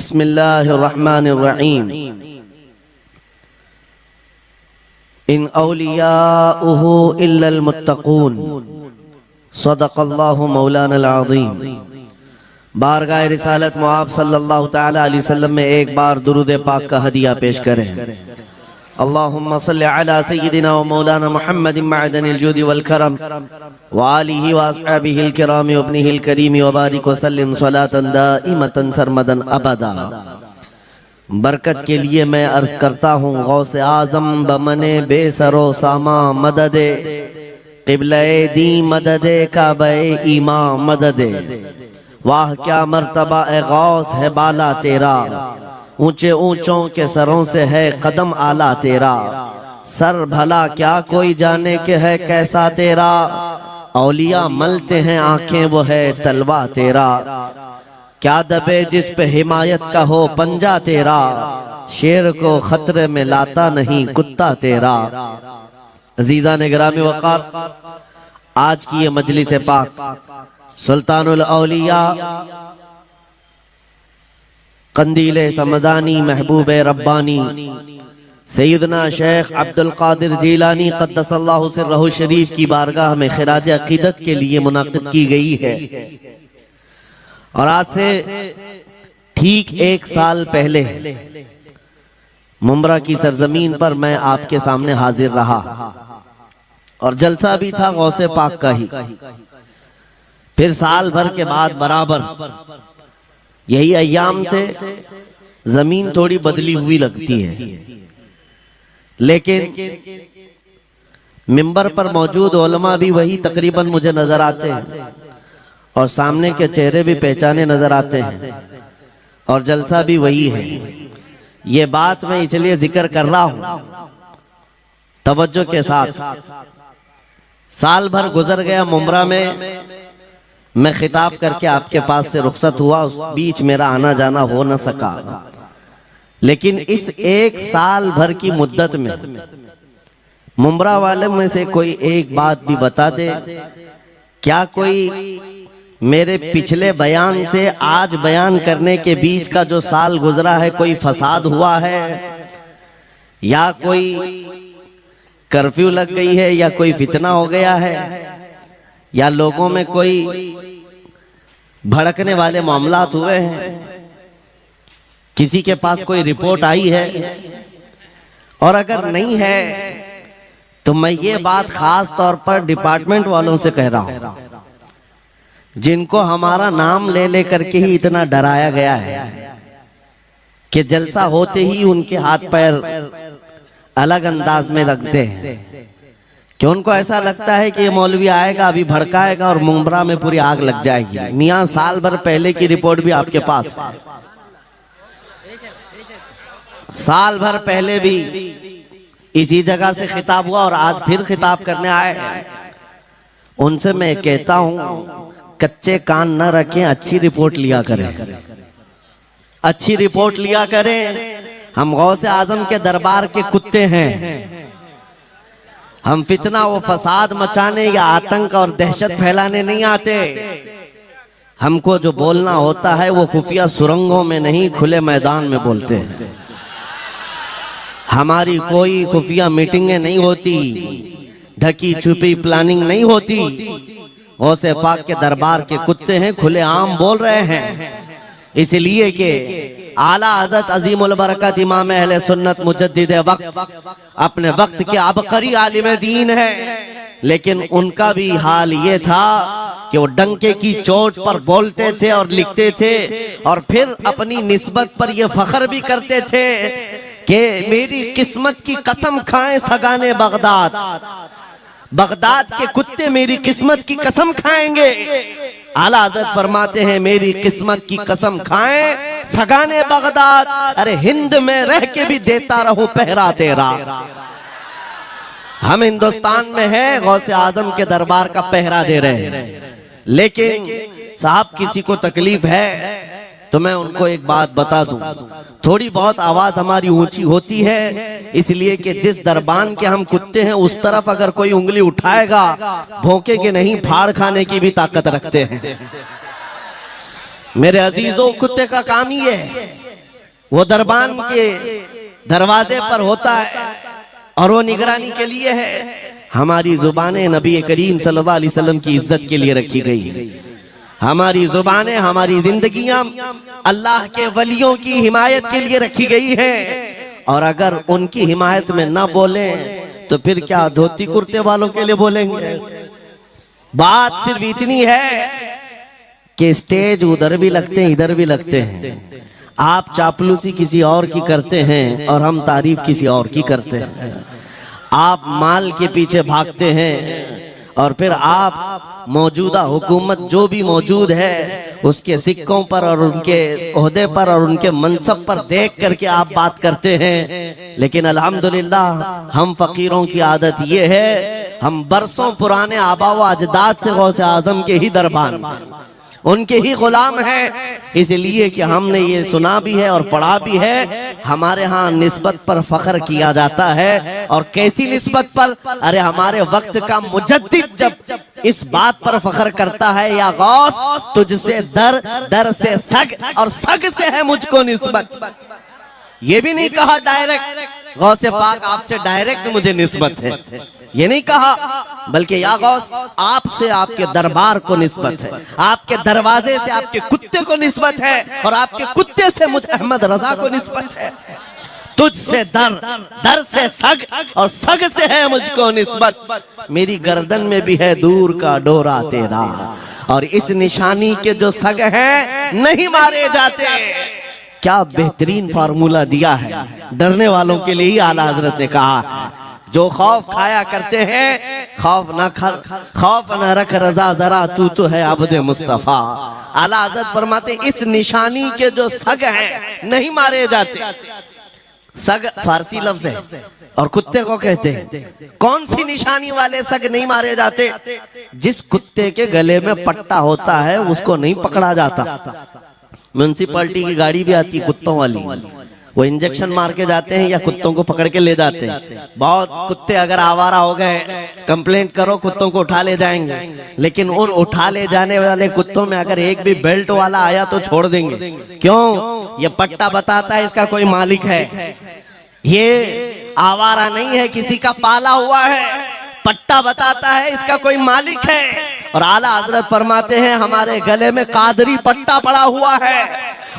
बिस्मिल्लाहिर्रहमानिर्रहीम। इन औलियाउहु इल्लल मुत्तकून। सदक़ल्लाहु मौलानल अज़ीम। बारगाह रिसालत मुआब सल्लल्लाहु तआला अलैहि वसल्लम में एक बार दुरूद पाक का हदिया पेश करें। अल्लाहुम्मा सल्लि अला सय्यिदिना व मौलाना मुहम्मदिन मअदनिल जुदी वल करम व आलिहि व अस्हाबिहिल किराम व इब्निहिल करीम व बारिक व सल्लिम सलातन दाइमतन सरमदन अबदा। बरकत के लिए मैं अर्ज करता हूँ गौसे आजम बमने बेसरो सामा मददे क़िबले दी मददे काबे ईमा मददे। वाह क्या मर्तबा ए गौस है बाला तेरा, ऊंचे ऊंचों के सरों से है कदम आला तेरा। सर भला क्या कोई जाने के है कैसा तेरा, औलिया मलते हैं आंखें वो है तलवा तेरा। क्या दबे जिस पे हिमायत का हो पंजा तेरा, शेर को खतरे में लाता नहीं कुत्ता तेरा। अजीजा ने गिरामी वक़ार, आज की ये मजलिस पाक सुल्तानुल औलिया कंदीले समदानी महबूब रब्बानी सैयदना शेख अब्दुल कादिर जीलानी क़द्दसल्लाहु सिर्रहु शरीफ की बारगाह में खिराज अक़ीदत के लिए मुनाक़िद की गई है। और आज से ठीक एक साल पहले मुंब्रा की सरजमीन पर मैं आपके सामने हाजिर रहा और जलसा भी था गौसे पाक का ही। फिर साल भर के बाद बराबर यही अय्याम थे, जमीन थोड़ी बदली हुई लगती है, लेकिन मिंबर पर मौजूद उलमा भी वही तकरीबन मुझे नजर आते हैं और सामने के चेहरे भी पहचाने नजर आते हैं और जलसा भी वही है। ये बात मैं इसलिए जिक्र कर रहा हूं तवज्जो के साथ। साल भर गुजर गया मुंब्रा में, मैं खिताब करके आपके पास से रुखसत हुआ, उस बीच मेरा आना जाना हो न सका। लेकिन इस एक साल भर की मुद्दत में मुंब्रा वाले में से कोई एक बात भी बता दे, क्या कोई मेरे पिछले बयान से आज बयान करने के बीच का जो साल गुजरा है कोई फसाद हुआ है, या कोई कर्फ्यू लग गई है, या कोई फितना हो गया है, या लोगों में कोई भड़कने वाले मामलात हुए हैं, किसी के पास कोई रिपोर्ट आई है? और अगर नहीं है तो मैं ये बात खास तौर पर डिपार्टमेंट वालों से कह रहा हूं, जिनको हमारा नाम ले लेकर के ही इतना डराया गया है कि जलसा होते ही उनके हाथ पैर अलग अंदाज में लगते हैं, कि उनको ऐसा लगता है कि ये मौलवी आएगा अभी भड़काएगा और मुंब्रा में पूरी आग लग जाएगी। मियां साल भर पहले की रिपोर्ट भी आपके पास है, साल भर पहले भी इसी जगह से खिताब हुआ और आज फिर खिताब करने आए। उनसे मैं कहता हूं कच्चे कान न रखें, अच्छी रिपोर्ट लिया करें, अच्छी रिपोर्ट लिया करें। हम गौसे आजम के दरबार के कुत्ते हैं, हम फितना व फसाद मचाने या आतंक और दहशत फैलाने नहीं आते। हमको जो बोलना होता है वो खुफिया सुरंगों में नहीं, खुले मैदान में बोलते हैं। हमारी कोई खुफिया मीटिंगें नहीं होती, ढकी छुपी प्लानिंग नहीं होती। गौसे पाक के दरबार के कुत्ते हैं, खुले आम बोल रहे हैं, इसलिए कि आला हज़रत अजीमुल बरकत इमाम अहले सुन्नत मुजद्दिद वक्त अपने वक्त के अबकरी आलिम दीन है। लेकिन उनका भी हाल ये था कि वो डंके की चोट पर बोलते थे और लिखते थे, और फिर अपनी निस्बत पर ये फख्र भी करते थे कि मेरी किस्मत की कसम खाएं सगाने बगदाद, बगदाद के कुत्ते मेरी किस्मत की कसम खाएंगे। आला हज़रत फरमाते हैं मेरी किस्मत की कसम खाएं सगाने बगदाद, अरे हिंद में रह के भी देता रहूं पहरा तेरा। हम हिंदुस्तान में हैं, गौसे आजम के दरबार का पहरा दे रहे हैं, लेकिन साहब किसी को तकलीफ है तो मैं उनको एक बात बता दूं, थोड़ी बहुत आवाज हमारी ऊंची होती है, इसलिए कि जिस दरबान के हम कुत्ते हैं उस तरफ अगर कोई उंगली उठाएगा भौंके के नहीं, फाड़ खाने की भी ताकत रखते हैं। मेरे अजीजों, कुत्ते का काम ही है वो दरबान के दरवाजे पर होता है और वो निगरानी के लिए है। हमारी जुबानें नबी करीम सल्लल्लाहु अलैहि वसल्लम की इज्जत के लिए रखी गई है। हमारी जुबानें, हमारी जिंदगियां अल्लाह के वलियों की हिमायत के लिए रखी गई है। और अगर उनकी हिमायत में ना बोले तो फिर क्या धोती कुर्ते वालों के लिए बोलेंगे? बात सिर्फ इतनी है कि स्टेज उधर भी लगते हैं, इधर भी लगते हैं। आप चापलूसी किसी और की करते हैं और हम तारीफ किसी और की करते हैं। आप माल के पीछे भागते हैं और फिर आप मौजूदा हुकूमत जो भी मौजूद है उसके सिक्कों पर और उनके ओहदे पर और उनके मनसब पर देख करके आप बात करते हैं। लेकिन अल्हम्दुलिल्लाह हम फकीरों की आदत ये है, हम बरसों पुराने आबा व अजदाद से गौसे आजम के ही दरबान, उनके ही गुलाम हैं। इसलिए कि हमने ये सुना भी है और पढ़ा भी है, हमारे यहाँ निस्बत पर फख्र किया जाता है। और कैसी निस्बत पर? अरे हमारे वक्त का मुजद्दिद जब इस बात पर फख्र करता है, या गौस तुझसे दर, दर से सग और सग से है मुझको निस्बत। ये भी नहीं कहा डायरेक्ट गौसे पाक आपसे डायरेक्ट मुझे निस्बत है, ये नहीं कहा, बल्कि या गौस आपसे आपके दरबार को निस्बत है, आपके दरवाजे से आपके कुत्ते को निस्बत है और आपके कुत्ते से मुझ अहमद रजा को निस्बत है। तुझसे दर, दर से सग और सग से है मुझको निस्बत। मेरी गर्दन में भी है दूर का डोरा तेरा, और इस निशानी के जो सग हैं नहीं मारे जाते। क्या बेहतरीन फार्मूला दिया है डरने वालों के लिए ही आला हजरत ने कहा है। जो खौफ खाया करते हैं, खौफ न रख रजा जरा, तू तो है अब्दे मुस्तफा। आला हजरत फरमाते इस निशानी के जो सग हैं नहीं मारे जाते। सग फारसी लफ्ज है और कुत्ते को कहते हैं। कौन सी निशानी वाले सग नहीं मारे जाते? जिस कुत्ते के गले में पट्टा होता है उसको नहीं पकड़ा जाता। म्युनिसिपैलिटी की गाड़ी भी आती है कुत्तों वाली, वो इंजेक्शन मार के जाते हैं या कुत्तों को पकड़ के ले जाते हैं। बहुत कुत्ते अगर आवारा हो गए, कंप्लेंट करो, कुत्तों को उठा ले जाएंगे। लेकिन उन उठा ले जाने वाले कुत्तों में अगर एक भी बेल्ट वाला आया तो छोड़ देंगे। क्यों? ये पट्टा बताता है इसका कोई मालिक है, ये आवारा नहीं है, किसी का पाला हुआ है। पट्टा बताता है इसका कोई मालिक है। और आला हजरत फरमाते हैं हमारे गले में कादरी पट्टा पड़ा हुआ है,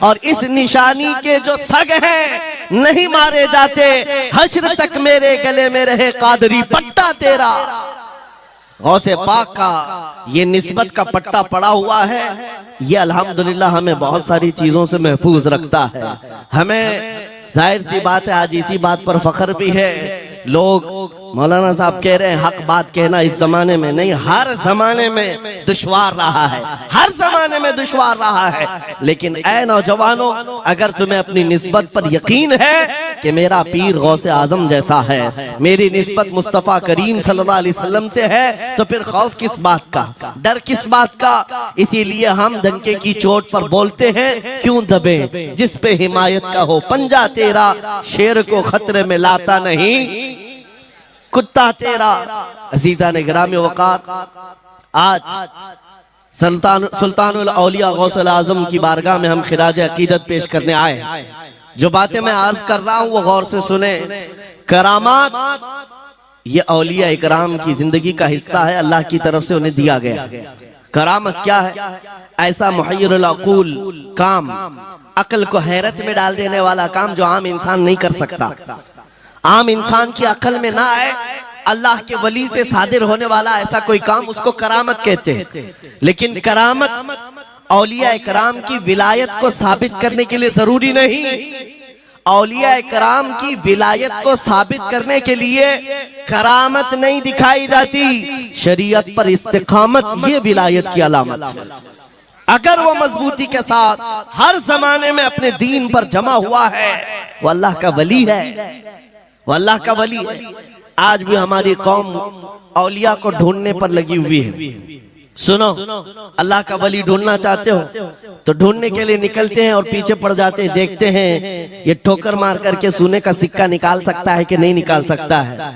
और इस निशानी के जो सग हैं नहीं मारे जाते। हश्र तक मेरे गले में रहे कादरी पट्टा तेरा। गौसे पाक का ये निस्बत का पट्टा पड़ा हुआ है। ये अल्हम्दुलिल्लाह हमें बहुत सारी चीजों से महफूज रखता है। हमें जाहिर सी बात है आज इसी बात पर फख्र भी है। लोग मौलाना साहब कह रहे हैं हक बात कहना इस जमाने में नहीं, हर जमाने में दुश्वार रहा है, हर जमाने में दुश्वार रहा है। लेकिन ऐ नौजवानों, अगर तुम्हें अपनी निस्बत पर यकीन है कि मेरा पीर गौसे आजम जैसा है, मेरी निस्बत मुस्तफा करीम सल्लल्लाहु अलैहि वसल्लम से है, तो फिर खौफ किस बात का, डर किस बात का? इसीलिए हम डंके की चोट पर बोलते हैं, क्यों दबे जिस पे हिमायत का हो पंजा तेरा, शेर को खतरे में लाता नहीं कुत्ता तेरा। अजीजा ने गिरामी वक़ार, आज सुल्तानुल औलिया गौसुल आजम की बारगाह में हम खिराज अकीदत पेश करने आए। जो बातें मैं अर्ज कर रहा हूँ वो गौर से सुने। करामात ये औलिया इकराम की जिंदगी का हिस्सा है, अल्लाह की तरफ से उन्हें दिया गया। करामत क्या है? ऐसा मुहय्यिरुल अक़ूल काम, अक्ल को हैरत में डाल देने वाला काम जो आम इंसान नहीं कर सकता, आम इंसान की अकल में ना आए। अल्लाह के वली से सादिर होने वाला ऐसा कोई काम, उसको करामत कहते हैं। लेकिन करामत औलिया इकराम की विलायत को साबित करने के लिए जरूरी नहीं। औलिया इकराम की विलायत को साबित करने के लिए करामत नहीं दिखाई जाती, शरीयत पर इस्तिकामत ये विलायत की अलामत है। अगर वो मजबूती के साथ हर जमाने में अपने दीन पर जमा हुआ है, वो अल्लाह का वली है, वो अल्लाह का वली है। आज भी हमारी कौम औलिया को ढूंढने पर लगी हुई है। सुनो, अल्लाह का वली ढूंढना चाहते हो तो ढूंढने के लिए निकलते हैं और पीछे पड़ जाते हैं, देखते हैं ये ठोकर मार करके सोने का सिक्का निकाल सकता है कि नहीं निकाल सकता है।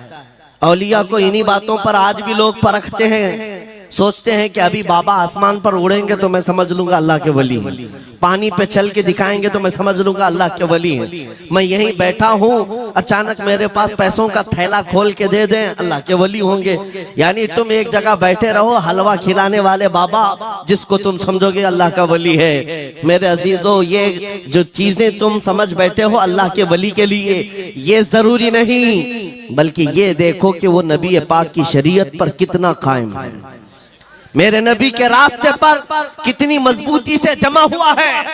औलिया को इन्हीं बातों पर आज भी लोग परखते हैं। सोचते हैं कि अभी बाबा आसमान पर उड़ेंगे तो मैं समझ लूंगा अल्लाह के वली हैं, पानी पे चल के दिखाएंगे तो मैं समझ लूंगा अल्लाह के वली हैं। मैं यहीं बैठा हूँ, अचानक मेरे पास पैसों का थैला खोल के दे दें, अल्लाह के वली होंगे। यानी तुम एक जगह बैठे रहो, हलवा खिलाने वाले बाबा जिसको तुम समझोगे अल्लाह का वली है। मेरे अजीजों, ये जो चीजें तुम समझ बैठे हो अल्लाह के वली के लिए, ये जरूरी नहीं, बल्कि ये देखो कि वो नबी पाक की शरीयत पर कितना कायम है, मेरे नबी के रास्ते पर कितनी मजबूती से जमा हुआ है।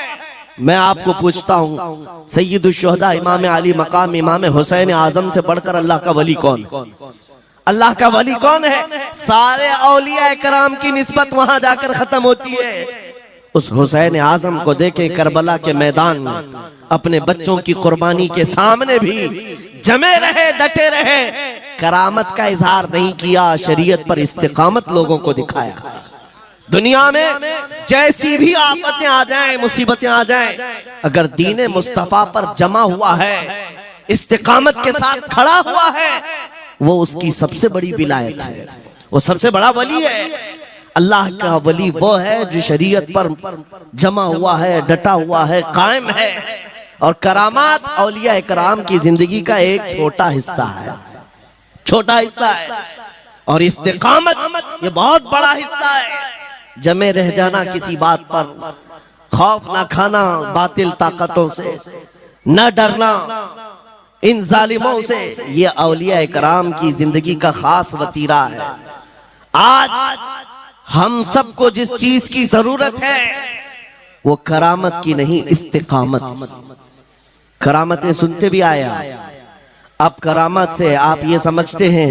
मैं आपको पूछता हूँ, सैयदुश शुहदा इमाम अली मकाम इमाम हुसैन आजम से बढ़कर अल्लाह का वली कौन? अल्लाह का वली कौन है? सारे औलिया कराम की निस्बत वहां जाकर खत्म होती है। उस हुसैन आजम को देखे करबला के मैदान में, अपने बच्चों की कुर्बानी के सामने भी जमे रहे, डटे रहे, करामत का इजहार नहीं किया, शरीयत पर इस्तिकामत लोगों को दिखाया। दुनिया में जैसी भी आफतें आ जाएं, मुसीबतें आ जाएं, अगर दीने मुस्तफा पर जमा हुआ है, इस्तिकामत के साथ खड़ा हुआ है, वो उसकी सबसे बड़ी विलायत है, वो सबसे बड़ा वली है। अल्लाह का वली वो है जो शरीयत पर जमा हुआ है, डटा हुआ है, कायम है। और करामात औलिया इकराम की जिंदगी का एक छोटा हिस्सा है, छोटा हिस्सा है, और इस्तिकामत ये बहुत बड़ा हिस्सा है। जमे रह जाना किसी बात पर, खौफ ना खाना बातिल ताकतों से, न डरना इन जालिमों से, ये औलिया इकराम की जिंदगी का खास वतीरा है। आज हम सबको जिस चीज की जरूरत है वो करामत की नहीं, इस्तिकामत। करामतें सुनते भी आया, अब करामत से आप ये समझते हैं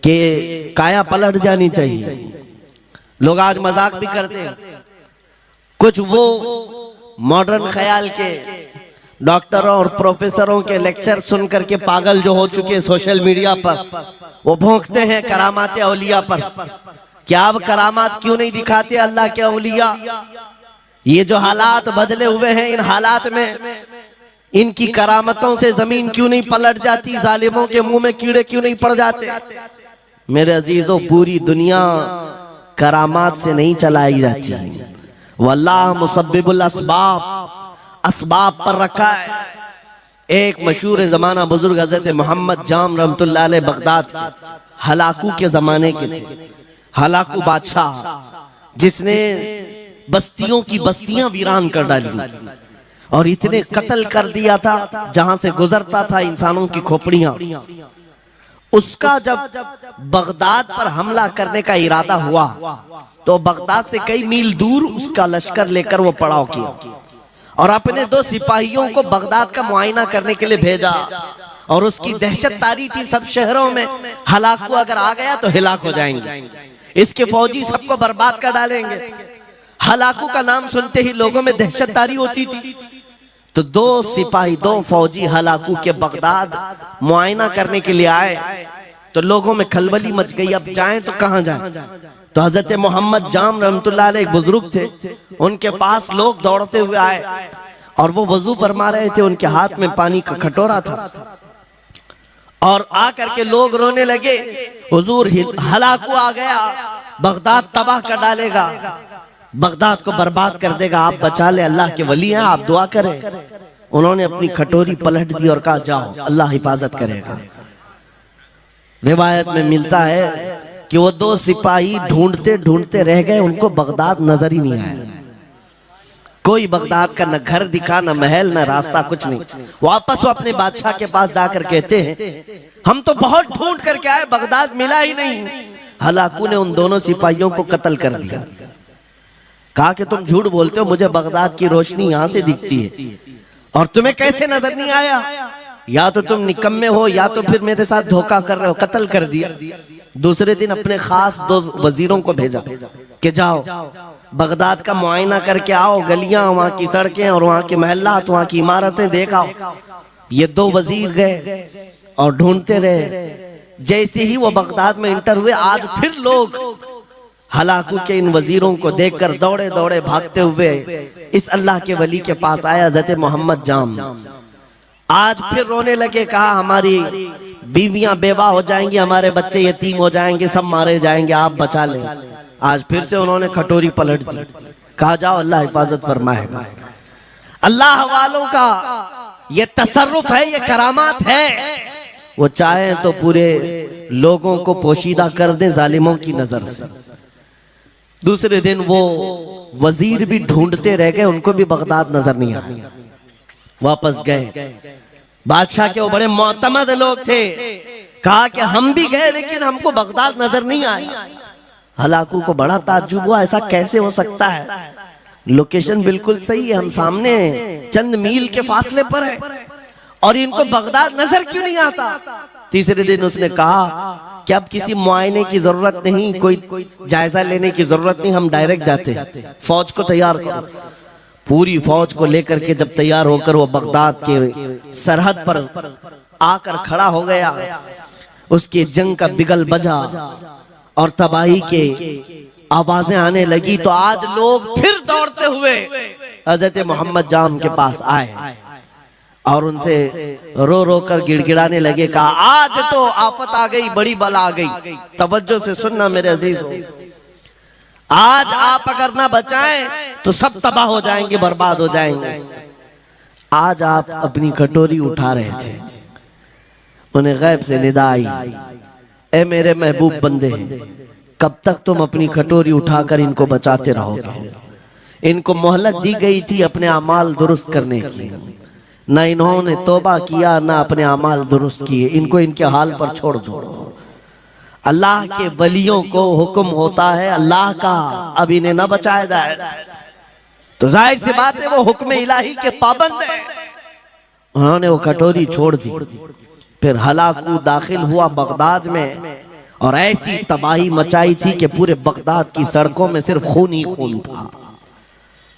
कि काया पलट जानी चाहिए। लोग आज मजाक भी करते हैं, कुछ वो मॉडर्न ख्याल के डॉक्टरों और प्रोफेसरों के लेक्चर सुन करके पागल जो हो चुके सोशल मीडिया पर, वो भौंकते हैं करामात औलिया पर। क्या अब करामात क्यों नहीं दिखाते अल्लाह के औलिया? ये जो हालात बदले हुए हैं, इन हालात में इनकी करामतों से जमीन क्यों नहीं पलट जाती? जालिमों के मुंह में कीड़े क्यों नहीं पड़ जाते? मेरे अजीजों, पूरी दुनिया करामात से नहीं चलाई जाती, वल्लाह मुसब्बिबुल अस्बाब, अस्बाब पर रखा है। एक मशहूर जमाना बुजुर्ग हजरत मोहम्मद जाम रहमतुल्लाह अलैह बगदाद हलाकू के जमाने के थे। हलाकू बादशाह जिसने बस्तियों की बस्तियां वीरान कर डाली और इतने कत्ल कर दिया था, जहां से गुजरता था इंसानों की खोपड़ियां। उसका जब बगदाद पर हमला करने का इरादा हुआ तो बगदाद से कई मील दूर उसका लश्कर लेकर वो पड़ाव किया और अपने 2 सिपाहियों को बगदाद का मुआयना करने के लिए भेजा। और उसकी दहशत तारी थी सब शहरों में, हलाकू अगर आ गया तो हिलाक हो जाएंगे, इसके फौजी सबको बर्बाद कर डालेंगे। हलाकू का नाम सुनते ही लोगों में दहशत तारी होती थी। तो 2 सिपाही 2 फौजी हलाकू के बगदाद मुआयना करने के लिए आए तो लोगों में खलबली मच गई, अब जाएं तो कहां जाएं? तो हजरत मोहम्मद जाम रहमतुल्लाह अलैह एक बुजुर्ग थे, उनके पास लोग दौड़ते हुए आए और वो वजू फरमा रहे थे, उनके हाथ में पानी का कटोरा था और आकर के लोग रोने लगे, हुजूर हलाकू आ गया, बगदाद तबाह कर डालेगा, बगदाद को बर्बाद कर देगा, आप बचा ले, अल्लाह के वली हैं, आप दुआ करें। उन्होंने अपनी कटोरी पलट दी और कहा जाओ, अल्लाह हिफाजत करेगा। रिवायत में मिलता है कि वो 2 सिपाही ढूंढते ढूंढते रह गए, उनको बगदाद नजर ही नहीं आया। कोई बगदाद का न घर दिखा, न महल, न रास्ता, कुछ नहीं। वापस वो अपने बादशाह के पास जाकर कहते हैं हम तो बहुत ढूंढ करके आए, बगदाद मिला ही नहीं। हलाकू ने उन दोनों सिपाहियों को कत्ल कर दिया। कहा कि तुम झूठ बोलते हो, मुझे बगदाद की रोशनी यहाँ से दिखती है और तुम्हें कैसे नजर नहीं आया? या तो तुम निकम्मे हो या तो फिर मेरे साथ धोखा कर रहे हो, कत्ल कर दिया। दूसरे दिन अपने खास 2 वजीरों को भेजा कि जाओ बगदाद का मुआयना करके आओ, गलियां, वहां की सड़कें और वहां के महल्लात, वहां की इमारतें देख आओ। ये 2 वजीर गए और ढूंढते रहे। जैसे ही वो बगदाद में इंटर हुए, आज फिर लोग हलाकू के इन वजीरों को देखकर दौड़े दौड़े भागते हुए इस अल्लाह के वली के पास आया हज़रत मोहम्मद जाम। आज फिर रोने लगे, कहा हमारी बीवियां बेवा हो जाएंगी, हमारे बच्चे यतीम हो जाएंगे, सब मारे जाएंगे, आप बचा लें। आज फिर से उन्होंने खटोरी पलट दी, कहा जाओ अल्लाह हिफाजत फरमाएगा। अल्लाह वालों का ये तसर्रुफ है, ये करामात है। वो चाहे तो पूरे लोगों को पोशीदा कर दे जालिमों की नजर से। दूसरे दिन वो वजीर भी ढूंढते रह गए, उनको भी बगदाद नजर नहीं आया, वापस गए। बादशाह के वो बड़े मोतमद लोग थे, कहा कि हम भी गए लेकिन हमको बगदाद नजर नहीं आया। हलाकू को बड़ा ताज्जुब हुआ, ऐसा कैसे हो सकता है, लोकेशन बिल्कुल सही है, हम सामने चंद मील के फासले पर है और इनको बगदाद नजर क्यों नहीं आता। तीसरे दिन उसने कहा कि अब किसी मुआयने की जरूरत नहीं, कोई जायजा लेने की जरूरत नहीं, हम डायरेक्ट जाते, फौज को तैयार करो। पूरी फौज को लेकर के जब तैयार होकर वो बगदाद के सरहद पर आकर खड़ा हो गया, उसके जंग का बिगल बजा और तबाही के आवाजें आने लगी, तो आज लोग फिर दौड़ते हुए हजरत मोहम्मद जाम के पास आए और उनसे रो रो कर गिड़गिड़ाने लगे, कहा आज तो आफत आ गई, बड़ी बला आ गई। तवज्जो से सुनना मेरे अजीजों, आज आप अगर ना बचाएं तो सब तबाह हो जाएंगे, बर्बाद हो जाएंगे। आज आप अपनी कटोरी उठा रहे थे, उन्हें गैब से निदा आई, ए मेरे महबूब बंदे, कब तक तुम अपनी कटोरी उठाकर इनको बचाते रहोगे। इनको मोहलत दी गई थी अपने अमाल दुरुस्त करने की, ना इन्होंने तौबा किया ना अपने अमाल दुरुस्त किए, इनको इनके हाल पर छोड़ दो। अल्लाह के वलियों को हुक्म होता है अल्लाह का, अब इन्हें न बचाया जाए तो जाहिर सी बात है वो हुक्म इलाही के पाबंद है। उन्होंने वो कटोरी छोड़ दी। फिर हलाकू दाखिल हुआ बगदाद में और ऐसी तबाही मचाई थी कि पूरे बगदाद की सड़कों में सिर्फ खून ही खून था,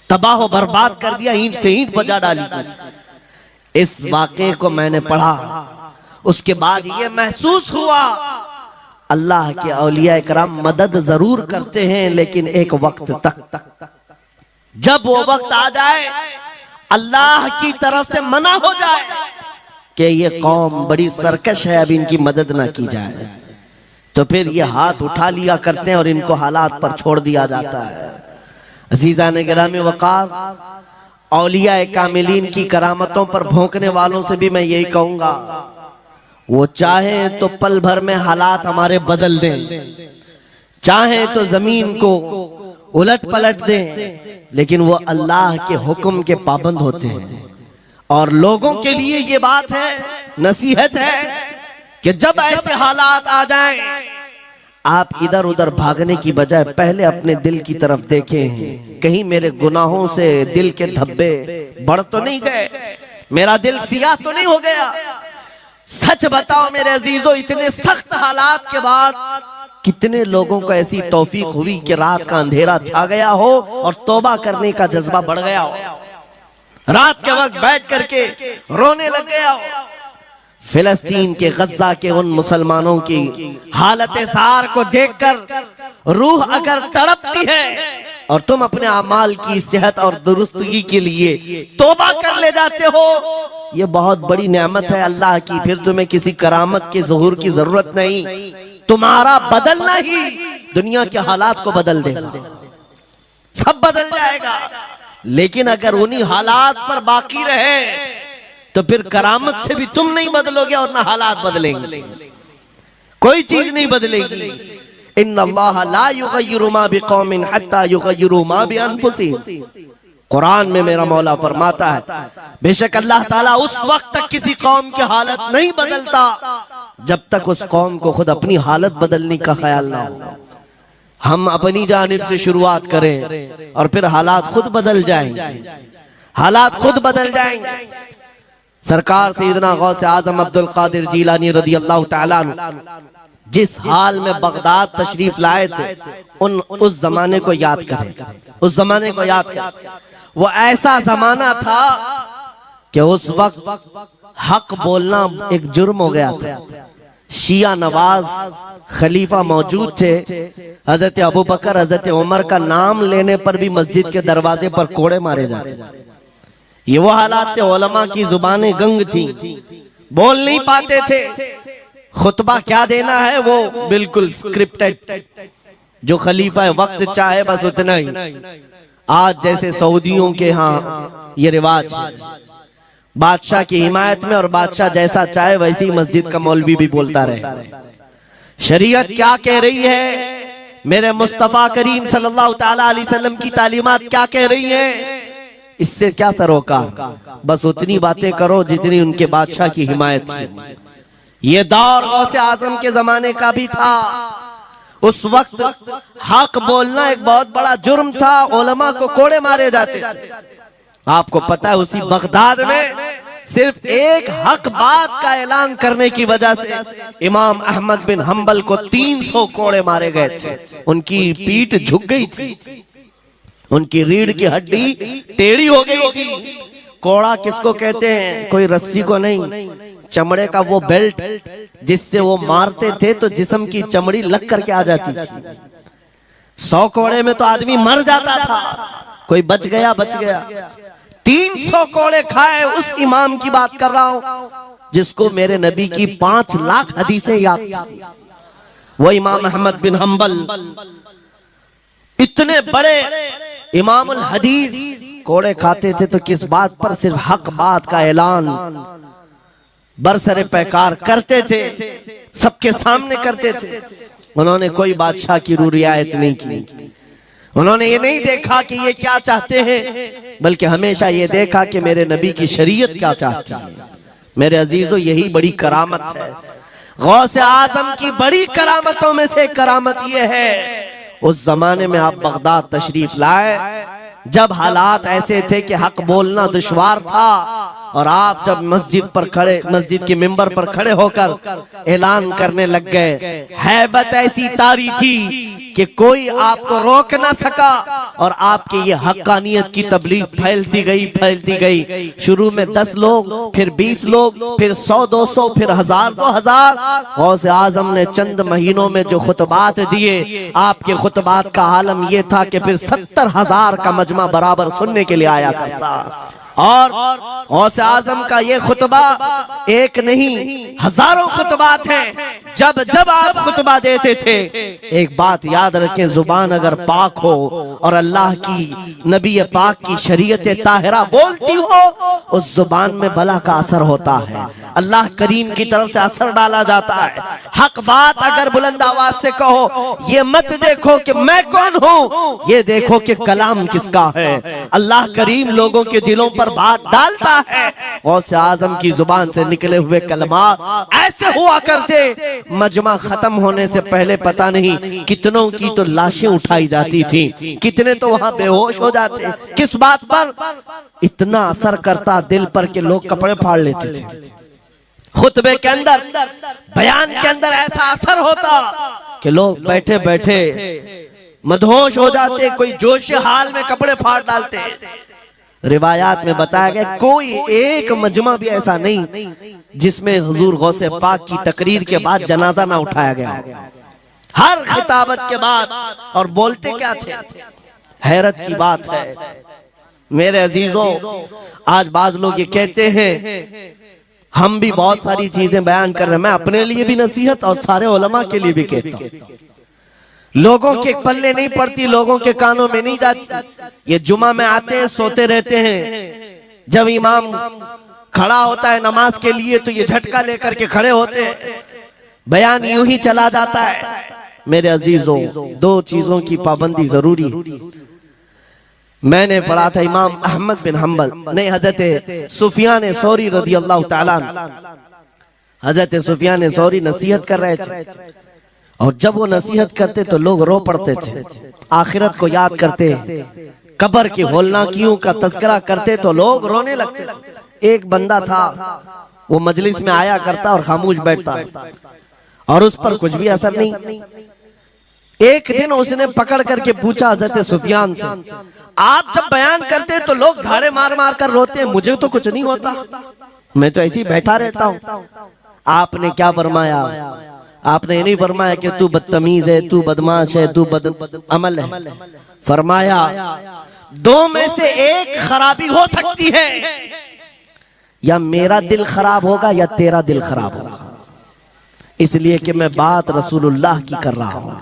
तबाह बर्बाद कर दिया, ईंट से ईंट बजा डाली। इस वाक़े को मैंने पढ़ा, उसके बाद ये महसूस हुआ अल्लाह के औलिया इकराम मदद जरूर करते हैं, लेकिन एक वक्त तक, जब वो वक्त आ जाए अल्लाह की तरफ से मना हो जाए कि ये कौम बड़ी सरकश है, अब इनकी मदद ना की जाए, तो फिर ये हाथ उठा लिया करते हैं और इनको हालात पर छोड़ दिया जाता है। अजीज़ान गिरामी वक़ार, औलिया कामिलीन की करामतों पर भौंकने वालों से भी मैं यही कहूंगा, वो चाहे तो पल भर में हालात हमारे बदल दें, चाहे तो जमीन को उलट पलट दें, लेकिन वो अल्लाह के हुक्म के पाबंद होते हैं। और लोगों के लिए ये बात है, नसीहत है कि जब ऐसे हालात आ जाएं, आप इधर उधर भागने की बजाय पहले अपने दिल की तरफ देखें, कहीं मेरे गुनाहों से दिल के धब्बे बढ़ तो नहीं गए, मेरा दिल सियाह तो नहीं हो गया। सच बताओ मेरे अजीजों, इतने सख्त हालात के बाद कितने लोगों को ऐसी तौफीक हुई कि रात का अंधेरा छा गया हो और तौबा करने का जज्बा बढ़ गया हो, रात के वक्त बैठ करके रोने लग गया हो। फिलिस्तीन के गज्जा के उन मुसलमानों की हालत सार को देखकर रूह अगर तड़पती है और तुम अपने अमाल की सेहत और दुरुस्तगी के लिए तौबा कर ले जाते हो, ये बहुत बड़ी नेमत है अल्लाह की। फिर तुम्हें किसी करामत के ज़ुहूर की जरूरत नहीं, तुम्हारा बदलना ही दुनिया के हालात को बदल देगा, सब बदल जाएगा। लेकिन अगर उन्हीं हालात पर बाकी रहे तो फिर करामत से भी तुम नहीं बदलोगे और ना हालात बदलेंगे, कोई चीज नहीं बदलेगी। इन्नल्लाह ला युगय्यिरु मा बिकौमिन हत्ता युगय्यिरु मा बिअनफुसिहिम। कुरान में मेरा मौला फरमाता है, बेशक अल्लाह ताला उस वक्त तक किसी कौम की हालत नहीं बदलता जब तक उस कौम को खुद अपनी हालत बदलने का ख्याल ना हो। हम अपनी जानिब से शुरुआत करें और फिर हालात खुद बदल जाएंगे, हालात खुद बदल जाएंगे। सरकार सैयदना गौसे आजम अब्दुल कादिर जीलानी रज़ी अल्लाह तआला अन्हु जिस हाल में बगदाद तशरीफ लाए थे, उस जमाने को याद करें, उस जमाने को याद करें। वो ऐसा जमाना था कि उस वक्त हक बोलना एक जुर्म हो गया था। शिया नवाज खलीफा मौजूद थे, हजरत अबू बकर हजरत उमर का नाम लेने पर भी मस्जिद के दरवाजे पर कोड़े मारे जाते थे। ये वो हालात थे, उलमा की जुबानें गंग थी, बोल नहीं पाते थे, खुतबा क्या देना है वो बिल्कुल स्क्रिप्टेड, जो खलीफा वक्त चाहे बस उतना ही। आज जैसे सऊदियों के यहाँ ये रिवाज है, बादशाह की हिमायत में, और बादशाह जैसा चाहे वैसी मस्जिद का मौलवी भी बोलता रहे। शरीयत क्या कह रही है, मेरे मुस्तफा करीम सल्लल्लाहु ताला अलैहि वसल्लम की तालीमात क्या कह रही हैं, इससे क्या सरोकार। बस उतनी बातें करो जितनी उनके बादशाह की हिमायत की। ये दौर गौसे आजम के जमाने का भी था। उस वक्त हक बोलना एक बहुत बड़ा जुर्म था, उलमा को कोड़े मारे जाते थे। आपको पता है उसी बगदाद में सिर्फ एक हक बात का ऐलान करने की वजह से इमाम अहमद बिन हंबल को 300 कोड़े मारे गए थे। उनकी पीठ झुक गई थी, उनकी रीढ़ की हड्डी टेढ़ी हो गई थी। कोड़ा किसको कहते हैं, कोई रस्सी को नहीं, चमड़े का वो बेल्ट जिससे वो मारते थे तो जिस्म की चमड़ी लग करके आ जाती थी। 100 कोड़े में तो आदमी मर जाता था, कोई बच गया। 300 कोड़े खाए उस इमाम की बात कर रहा हूं जिसको मेरे नबी की 5 लाख हदीसें याद थी। वो इमाम अहमद बिन हंबल इतने बड़े इमामुल हदीस कोड़े खाते थे तो किस बात पर, सिर्फ हक बात का ऐलान बरसरे पैकार करते थे, सबके सामने करते थे। उन्होंने कोई बादशाह की रूह रियायत नहीं की। उन्होंने ये नहीं देखा कि ये क्या चाहते हैं, बल्कि हमेशा ये देखा कि मेरे नबी की शरीयत क्या चाहती है। मेरे अजीजों, यही बड़ी करामत है। गौसे आजम की बड़ी करामतों में से करामत ये है, उस जमाने में आप बगदाद तशरीफ लाए जब हालात ऐसे थे कि हक बोलना दुश्वार था, और आप जब मस्जिद के मिंबर पर खड़े होकर ऐलान करने लग गए, हैबत ऐसी तारी थी कि कोई आपको रोक ना सका, और आपके ये हक्कानियत की तबलीग फैलती गई। शुरू में 10 लोग, फिर 20 लोग, फिर 100-200, फिर 1000-2000। गौसे आजम ने चंद महीनों में जो खुतबात दिए, आपके खुतबात का आलम यह था कि फिर 70,000 का मजमा बराबर सुनने के लिए आया करता। और गौसे आजम का ये खुतबा एक नहीं, हजारों खुतबात हैं। जब जब आप खुतबा देते थे, एक बात याद रखें, जुबान अगर पाक हो और अल्लाह की नबी पाक की शरीयत ताहिरा बोलती हो, उस जुबान में भला का असर होता है, अल्लाह करीम की तरफ से असर डाला जाता है। हक बात अगर बुलंद आवाज से कहो, ये मत देखो कि मैं कौन हूँ, ये देखो कि कलाम किसका है। अल्लाह करीम लोगों के दिलों पर बात डालता है। गौसे आजम की जुबान से निकले हुए कलमात ऐसे हुआ करते, मजमा खत्म होने से पहले पता नहीं कितनों की तो लाशें उठाई जाती थी, कितने तो वहां बेहोश हो जाते। किस बात पर? इतना असर करता दिल पर कि लोग कपड़े फाड़ लेते थे। खुतबे के अंदर, बयान के अंदर ऐसा असर होता कि लोग बैठे बैठे मदहोश हो जाते, कोई जोश हाल में कपड़े फाड़ डालते। रिवायात में बताया गया कोई एक मजमा भी ऐसा नहीं जिसमें हुजूर गौसे पाक की तकरीर के बाद जनाजा ना उठाया गया। हर खिताबत के बाद, और बोलते क्या थे, हैरत की बात है मेरे अजीजों। आज बाज लोग ये कहते हैं, हम भी बहुत सारी चीजें बयान कर रहे हैं, मैं अपने लिए भी नसीहत और सारे उलमा के लिए भी कहता हूँ। लोगों के पल्ले नहीं पड़ती, लोगों के कानों में नहीं जाती। ये जुमा में आते हैं, सोते रहते हैं, जब इमाम खड़ा होता है नमाज के लिए तो ये झटका लेकर के खड़े होते हैं, बयान यूं ही चला जाता है। मेरे अजीजों, 2 चीजों की पाबंदी जरूरी है। मैंने पढ़ा था इमाम अहमद बिन हंबल ने हजरत सुफियान सौरी रदी अल्लाह ताला, हजरत सुफियान सौरी नसीहत कर रहे थे, और जब वो नसीहत करते तो लोग रो पड़ते थे, आखिरत को याद करते, कब्र की होलनाकियों का तज़किरा करते तो लोग रोने लगते थे। एक बंदा था, वो मजलिस में आया करता और खामोश बैठता, और उस पर कुछ भी असर नहीं। एक दिन उसने पकड़ करके पूछा हजरत सुफियान से, आप जब बयान करते तो लोग धाड़े मार मार कर रोते हैं, मुझे तो कुछ नहीं होता, मैं तो ऐसे ही बैठा रहता हूँ। आपने क्या फरमाया? आपने ये नहीं फरमाया कि तू बदतमीज है, तू बदमाश है, तू बदअमल है। फरमाया 2 में से एक खराबी हो सकती है, या मेरा दिल खराब होगा या तेरा दिल खराब होगा, इसलिए कि मैं बात रसूलुल्लाह की कर रहा हूं।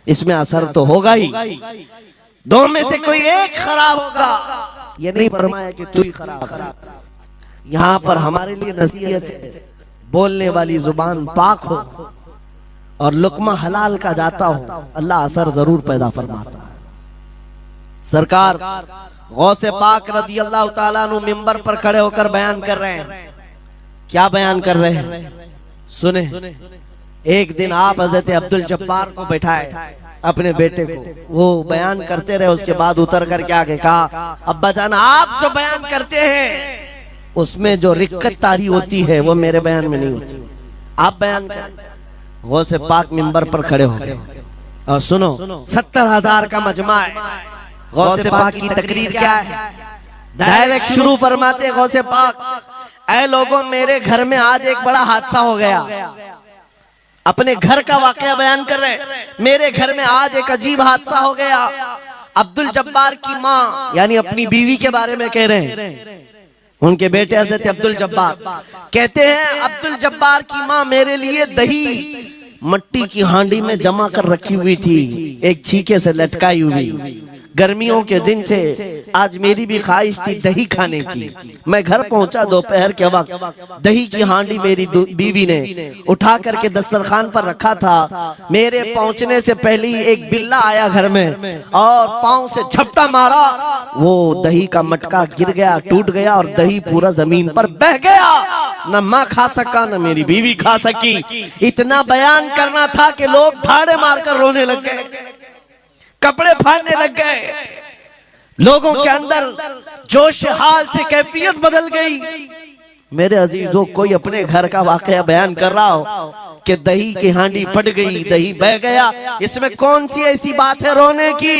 इसमें असर तो होगा ही। दो में से कोई एक खराब होगा, ये नहीं फरमाया कि तू ही खराब है। यहाँ पर हमारे लिए नसीहत है, बोलने वाली जुबान पाक हो और लुकमा हलाल का जाता हो, अल्लाह असर जरूर पैदा फरमाता है। सरकार गौसे पाक रदी अल्लाह ताला अन्हु मिंबर पर खड़े होकर बयान कर रहे हैं। क्या बयान कर रहे हैं सुने। एक दिन आप हजरत अब्दुल जब्बार को बैठाए अपने बेटे को, वो बयान करते रहे, उसके बाद उतर कर क्या कहा, अब्बा जान आप जो बयान करते हैं उसमें जो रिक्कत तारी होती है वो मेरे बयान में नहीं होती, आप बयान करें। गौसे पाक मिंबर पर खड़े हो गए और सुनो, 70,000 का मजमा है। गौसे पाक की तकरीर क्या है, डायरेक्ट शुरू फरमाते गौसे पाक, ऐ लोगों मेरे घर में आज एक बड़ा हादसा हो गया। अपने घर का वाकया बयान कर रहे, मेरे घर में आज एक अजीब हादसा हो गया। अब्दुल जब्बार की माँ यानी अपनी बीवी के बारे में कह रहे हैं, उनके बेटे हजरत अब्दुल जब्बार कहते हैं, अब्दुल जब्बार की माँ मेरे लिए दही मट्टी की हांडी में जमा कर रखी हुई थी, एक छीके से लटकाई हुई। गर्मियों के दिन थे, आज मेरी भी ख्वाहिश थी दही खाने की। मैं घर पहुंचा दोपहर के वक्त, दही की हांडी मेरी बीवी ने उठा करके दस्तरखान पर रखा था। मेरे पहुंचने से पहले ही एक बिल्ला आया घर में और पांव से झपटा मारा, वो दही का मटका गिर गया, टूट गया और दही पूरा जमीन पर बह गया। न माँ खा सका न मेरी बीवी खा सकी। इतना बयान करना था कि लोग धाड़े मारकर रोने लग गए, कपड़े फाड़ने लग गए, लोगों के अंदर जोश हाल से कैफियत बदल गई। मेरे अजीजों, कोई अपने घर का वाकया बयान कर रहा हो कि दही की हांडी फट गई, दही बह गया, इसमें कौन सी ऐसी बात है रोने की?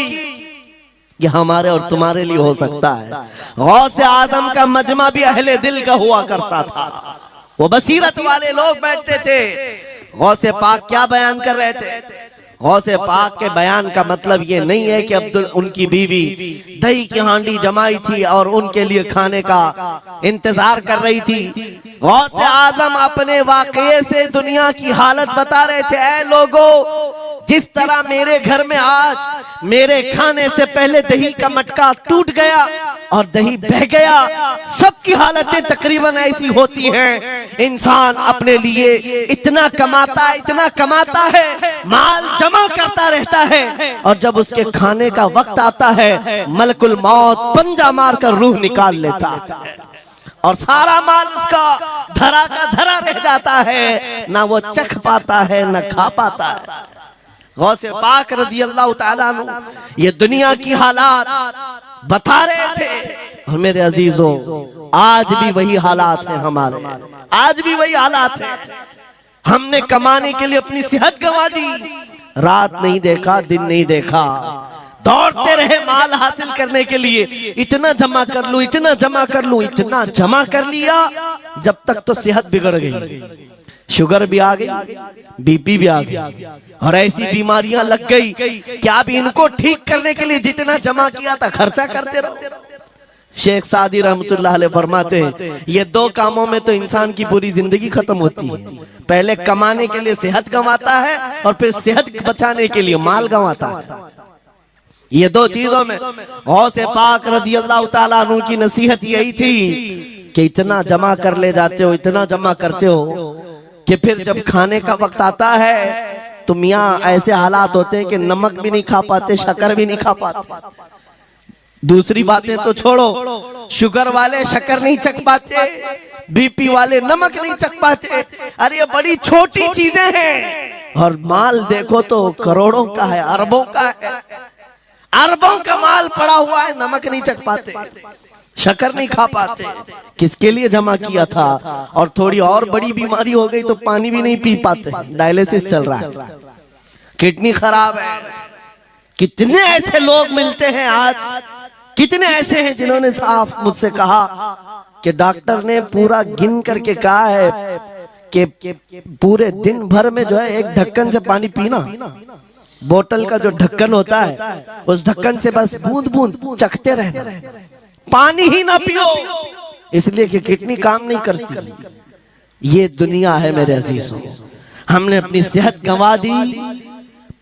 ये हमारे और तुम्हारे लिए हो सकता है। गौसे आजम का मजमा भी अहले दिल का हुआ करता था, वो बसीरत वाले लोग बैठते थे। गौसे पाक क्या बयान कर रहे थे? गौसे पाक के बयान का मतलब ये नहीं है कि अब्दुल उनकी बीवी दही की हांडी जमाई थी और उनके लिए खाने का इंतजार कर रही थी। गौसे आजम अपने वाकये से दुनिया की हालत बता रहे थे, ऐ लोगों, जिस तरह मेरे घर में आज मेरे खाने से पहले दही का मटका टूट गया और दही बह गया, सबकी हालतें तकरीबन ऐसी होती हैं। इंसान अपने लिए इतना कमाता है, माल जमा करता रहता है, और जब उसके खाने का वक्त आता है मलकुल मौत पंजा मारकर रूह निकाल लेता है और सारा माल उसका धरा का धरा रह जाता है, ना वो चख पाता है ना खा पाता है। गौसे पाक रज़ी अल्लाह ताला अन्हु ये दुनिया की हालात बता रहे थे। और मेरे अजीजों, आज भी वही हालात हैं हमारे, आज भी वही हालात हैं। हमने कमाने के लिए अपनी सेहत गंवा दी, रात नहीं देखा, दिन नहीं देखा, दौड़ते रहे माल हासिल करने के लिए, इतना जमा कर लूं, इतना जमा कर लूं, इतना जमा कर लिया, जब तक तो सेहत बिगड़ गई, शुगर भी आ गई, बीपी भी आ गई और ऐसी बीमारियां लग गई कि अब इनको ठीक करने के लिए जितना जमा किया था खर्चा करते रहो। शेख सादी रहमतुल्लाह अलैह फरमाते हैं, ये दो कामों में तो इंसान की पूरी जिंदगी खत्म होती है। पहले कमाने के लिए सेहत गंवाता है और फिर सेहत बचाने के लिए माल गंवाता है। ये दो चीजों में गौसे पाक रज़ी अल्लाह ताला अन्हु की नसीहत यही थी कि इतना जमा कर ले जाते हो, इतना जमा करते हो कि फिर जब खाने का वक्त आता है तो मियाँ ऐसे हालात होते हैं कि नमक भी नहीं खा पाते, शक्कर भी नहीं खा पाते। दूसरी बातें तो छोड़ो, शुगर वाले शक्कर नहीं चख पाते, बीपी वाले नमक नहीं चख पाते। अरे ये बड़ी छोटी चीजें हैं और माल देखो तो करोड़ों का है, अरबों का है, अरबों का माल पड़ा हुआ है, नमक नहीं चख पाते, शक्कर नहीं खा पाते। किसके लिए जमा किया था? और थोड़ी और बड़ी बीमारी हो गई तो पानी भी नहीं पी पाते, डायलिसिस चल रहा है, किडनी खराब है। कितने ऐसे लोग मिलते हैं आज, कितने ऐसे हैं जिन्होंने साफ मुझसे कहा कि डॉक्टर ने पूरा गिन करके कहा है कि पूरे दिन भर में जो है एक ढक्कन से पानी पीना, बोतल का जो ढक्कन होता है उस ढक्कन से बस बूंद बूंद चखते रहना, पानी ही ना पियो, इसलिए कि किडनी काम नहीं करती। ये दुनिया है मेरे अजीजों। हमने अपनी सेहत गंवा दी,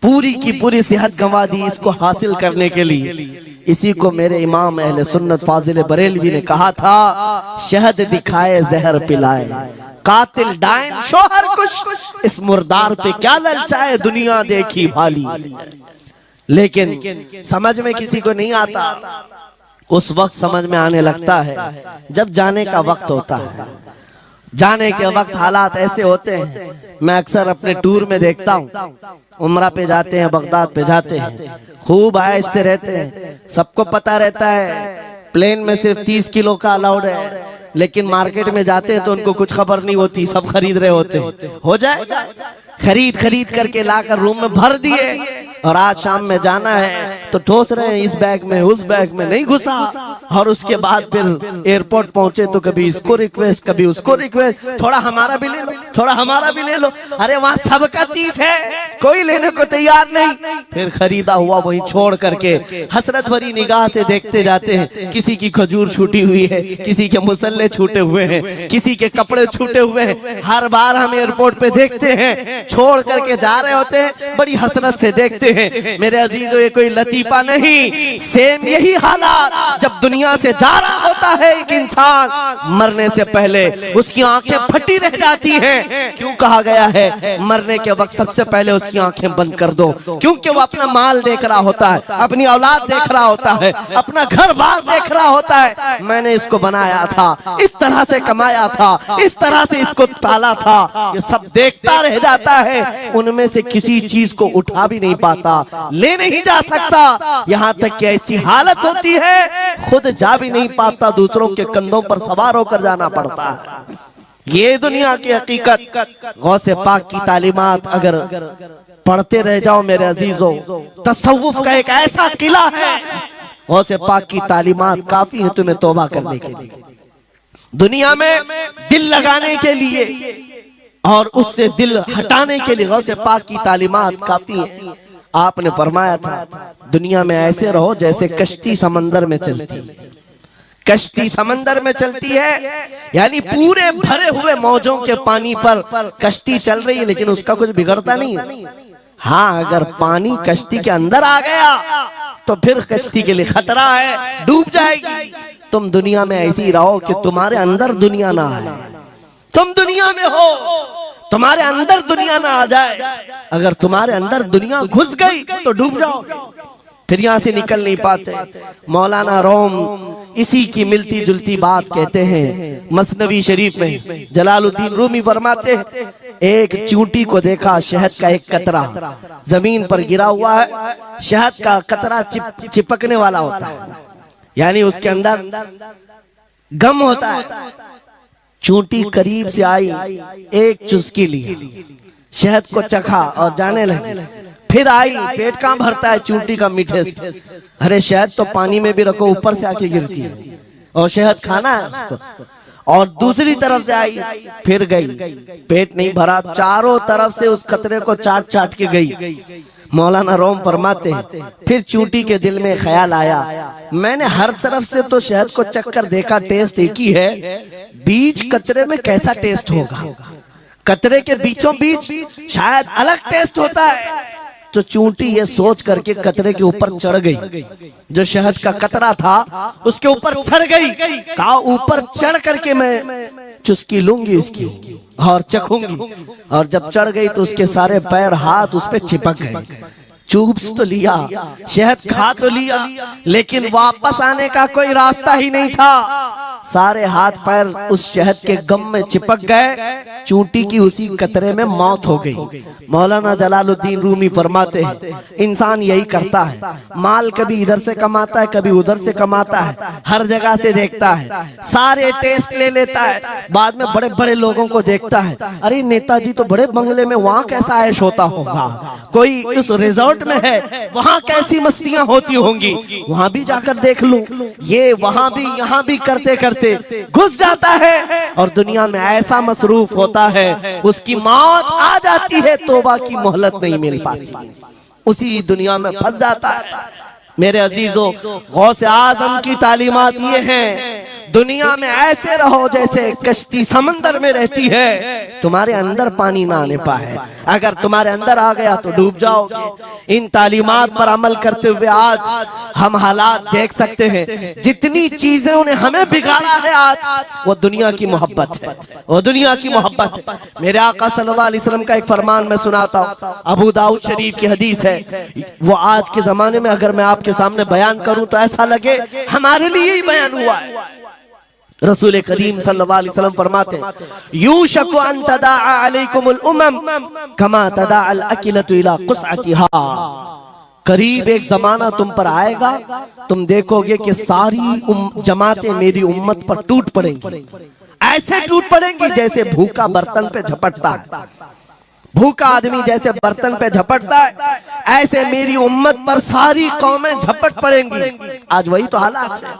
पूरी की पूरी सेहत गंवा दी इसको हासिल करने के लिए। इसी को मेरे इमाम अहले सुन्नत फाजिल बरेलवी ने कहा था, शहद दिखाए जहर पिलाए, कातिल डायन शोहर कुछ, इस मुर्दार पे क्या ललचाए, दुनिया देखी भाली। लेकिन समझ में किसी को नहीं आता, उस वक्त समझ में आने लगता है जब जाने का वक्त होता है। जाने के वक्त हालात ऐसे होते हैं, मैं अक्सर अपने टूर में देखता हूँ, उम्रा पे जाते हैं, बगदाद पे जाते हैं, खूब आयश से रहते हैं, सबको पता रहता है प्लेन में सिर्फ 30 किलो का अलाउड है, लेकिन मार्केट में जाते हैं तो उनको कुछ खबर नहीं होती, सब खरीद रहे होते हैं। हो जाएगा, खरीद करके लाकर रूम में भर दिए, और आज शाम में जाना है तो ठोस रहे हैं इस बैग में उस बैग में नहीं घुसा। और उसके बाद फिर एयरपोर्ट पहुंचे तो कभी इसको रिक्वेस्ट कभी उसको रिक्वेस्ट, थोड़ा हमारा भी ले लो, थोड़ा हमारा भी ले लो। अरे वहां सबका 30 है, कोई लेने को तैयार नहीं। फिर खरीदा हुआ वहीं छोड़ करके हसरत भरी निगाह से देखते जाते हैं, किसी की खजूर छूटी हुई है, किसी के मुसल्ले छूटे हुए हैं, किसी के कपड़े छूटे हुए हैं। हर बार हम एयरपोर्ट पे देखते हैं, छोड़ करके जा रहे होते हैं, बड़ी हसरत से देखते हैं। मेरे अजीजों, ये कोई लतीफा नहीं, सेम यही हालात जब दुनिया से जा रहा होता है एक इंसान, मरने से पहले उसकी आंखें फटी रह जाती हैं। क्यों कहा गया है मरने के वक्त सबसे पहले उसकी आंखें बंद कर दो? क्योंकि वो अपना माल देख रहा होता है, अपनी औलाद देख रहा होता है, अपना घर बार देख रहा होता है। मैंने इसको बनाया था, इस तरह से कमाया था, इस तरह से इसको पाला था, ये सब देखता रह जाता है। उनमें से किसी चीज को उठा भी नहीं पाता, ले नहीं जा सकता, यहाँ तक कि ऐसी हालत होती है खुद जा भी नहीं पाता, दूसरों के कंधों पर सवार होकर जाना पड़ता है। ये दुनिया की हकीकत। गौसे पाक की तालीमात अगर पढ़ते रह जाओ मेरे अजीजों, तसव्वुफ का एक ऐसा किला है, गौसे पाक की तालीमात काफी है तुम्हें तौबा करने के लिए, दुनिया में दिल लगाने के लिए और उससे दिल हटाने के लिए। गौसे पाक की तालीमात काफी है। आपने फरमाया था दुनिया में ऐसे रहो जैसे कश्ती समंदर में चलती, कश्ती समंदर में चलती है, यानी पूरे भरे हुए मौजों के पानी पर कश्ती चल रही है, लेकिन उसका कुछ बिगड़ता नहीं है। हाँ, अगर पानी कश्ती के अंदर आ गया तो फिर कश्ती के लिए खतरा है, डूब जाएगी। तुम दुनिया में ऐसे ही रहो कि तुम्हारे अंदर दुनिया ना आए, तुम दुनिया में हो, तुम्हारे अंदर दुनिया ना आ जाए। अगर तुम्हारे अंदर दुनिया घुस गई तो डूब जाओ, फिर यहाँ से निकल नहीं पाते। मौलाना रोम इसी की मिलती जुलती बात कहते हैं मसनवी शरीफ में। जलालुद्दीन रूमी फरमाते हैं, एक चूंटी को देखा, शहद का एक कतरा जमीन पर गिरा हुआ है, शहद का कतरा चिपकने वाला होता है, यानी उसके अंदर गम होता है। चूंटी करीब से आई, एक चुस्की ली, शहद को चखा और जाने लगी। फिर आई, पेट कहाँ भरता है चूंटी का मीठे से। अरे शहद तो पानी में भी रखो ऊपर से आके गिरती है, और शहद खाना है उसको। और दूसरी तरफ से आई, फिर गई, पेट नहीं भरा, चारों तरफ से उस कतरे को चाट चाट के गई। मौलाना रोम फरमाते हैं, फिर चूंटी के दिल में ख्याल आया, मैंने हर तरफ से तो शहद को चखकर देखा, टेस्ट एक ही है, बीच कतरे में कैसा टेस्ट होगा? कतरे के बीचों बीच शायद अलग टेस्ट होता है। तो चूंटी ये सोच करके कतरे के ऊपर चढ़ गई, जो शहद का कतरा था उसके ऊपर चढ़ गई। कहा ऊपर चढ़ करके मैं चुस्की लूंगी इसकी और चखूंगी। और जब चढ़ गई तो उसके सारे पैर हाथ उस पे चिपक गए। चूप्स तो लिया, शहद खा तो लिया, लेकिन वापस आने का कोई रास्ता ही नहीं था। सारे हाथ पैर उस शहद के गम में चिपक गए। चूंटी की उसी कतरे में मौत हो गई। मौलाना जलालुद्दीन रूमी फरमाते हैं, इंसान यही करता है, माल कभी इधर से कमाता है, कभी उधर से कमाता है, हर जगह से देखता है, सारे टेस्ट ले लेता है, बाद में बड़े बड़े लोगों को देखता है, अरे नेताजी तो बड़े बंगले में, वहां कैसा ऐश होता होगा, कोई उस रिजॉर्ट में है, वहां कैसी मस्तियां होती होंगी, वहां भी जाकर देख लूं। ये वहां भी यहाँ भी करते करते घुस जाता है और दुनिया में ऐसा मसरूफ होता है, उसकी मौत आ जाती है, तौबा की मोहलत नहीं मिल पाती, उसी दुनिया में फंस जाता है। मेरे अजीजों, गौसे आजम की तालीमात ये हैं, दुनिया में ऐसे रहो जैसे कश्ती समंदर में रहती है, तुम्हारे अंदर पानी ना आने पाए। अगर तुम्हारे अंदर आ गया तो डूब जाओगे। इन तालीमात पर अमल करते हुए आज हम हालात देख सकते हैं। जितनी चीजों ने हमें बिगाड़ा है आज, वो दुनिया की मोहब्बत है, वो दुनिया की मोहब्बत है। मेरे आका सल्लल्लाहु अलैहि वसल्लम का एक फरमान मैं सुनाता हूँ, अबू दाऊद शरीफ की हदीस है। वो आज के जमाने में अगर मैं आपके सामने बयान करूं तो ऐसा लगे हमारे लिए ही बयान हुआ है। रसूल करीम सल्लल्लाहु अलैहि वसल्लम फरमाते हैं, यूशकु अन तदाअ अलैकुमुल उमम कमा तदाअल अकिलतु इला कुसअतिहा। करीब एक जमाना तुम पर आएगा, तुम देखोगे कि सारी जमातें मेरी उम्मत पर टूट पड़ेंगी। ऐसे टूट पड़ेंगी जैसे भूखा बर्तन पे झपटता है, भूखा आदमी जैसे बर्तन पे झपटता है, ऐसे मेरी उम्मत पर सारी कौमें झपट पड़ेंगी। आज वही तो हालात है,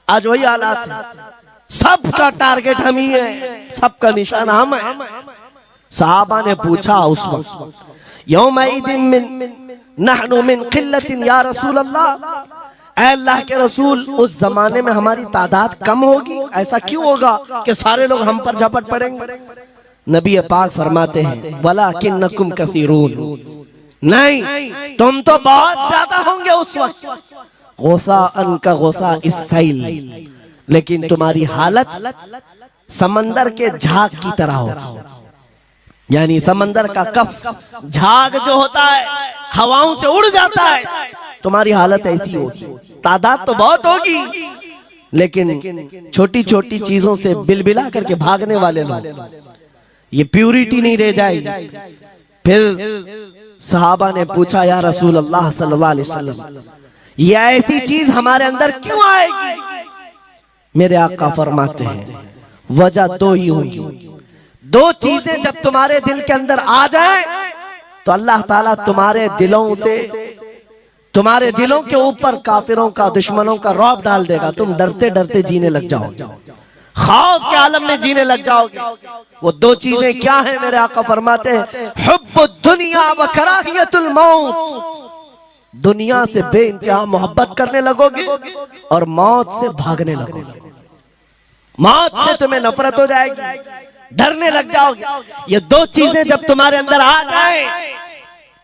आज वही हालात है। सबका टारगेट हम ही है, सबका निशाना हम है। सहाबा ने पूछा उस वक्त, यौमइदिन मिन नहनु मिन क़िल्लतिन या रसूल अल्लाह, ऐ अल्लाह के रसूल उस जमाने में हमारी तादाद कम होगी, ऐसा क्यों होगा कि सारे लोग हम पर झपट पड़ेंगे? नबी पाक फरमाते हैं, वलाकिन्नकुम कसीरून, नहीं तुम तो बहुत ज्यादा होंगे उस वक्त, गोसा अनका गोसा इस्साइल, लेकिन तुम्हारी हालत समंदर के झाग की तरह होगी। यानी समंदर का कफ झाग जो होता है हवाओं से उड़ जाता है, तुम्हारी हालत ऐसी होगी। तादाद तो बहुत होगी, लेकिन छोटी छोटी चीजों से बिलबिला करके भागने वाले लोग, ये प्यूरिटी नहीं रह जाएगी। फिर सहाबा ने पूछा, या रसूल अल्लाह सल्लल्लाहु अलैहि वसल्लम, ये ऐसी चीज हमारे अंदर क्यों आएगी? मेरे आका फरमाते हैं, वजह दो ही होगी, दो चीजें जब तुम्हारे दिल के अंदर आ जाए तो अल्लाह ताला तुम्हारे दिलों से, तुम्हारे दिलों के ऊपर काफिरों का, दुश्मनों का रौब डाल देगा। तुम डरते डरते जीने लग जाओगे, खौफ के आलम में जीने लग जाओगे। वो दो चीजें क्या है? मेरे आका फरमाते हैं, हुब्बुद दुनिया व कराहियतुल मौत, दुनिया से बेइंतहा मोहब्बत करने लगोगे और मौत से भागने लगोगे। मौत से तुम्हें नफरत हो जाएगी, डरने लग जाओगे। ये दो चीजें जब तुम्हारे अंदर आ जाए,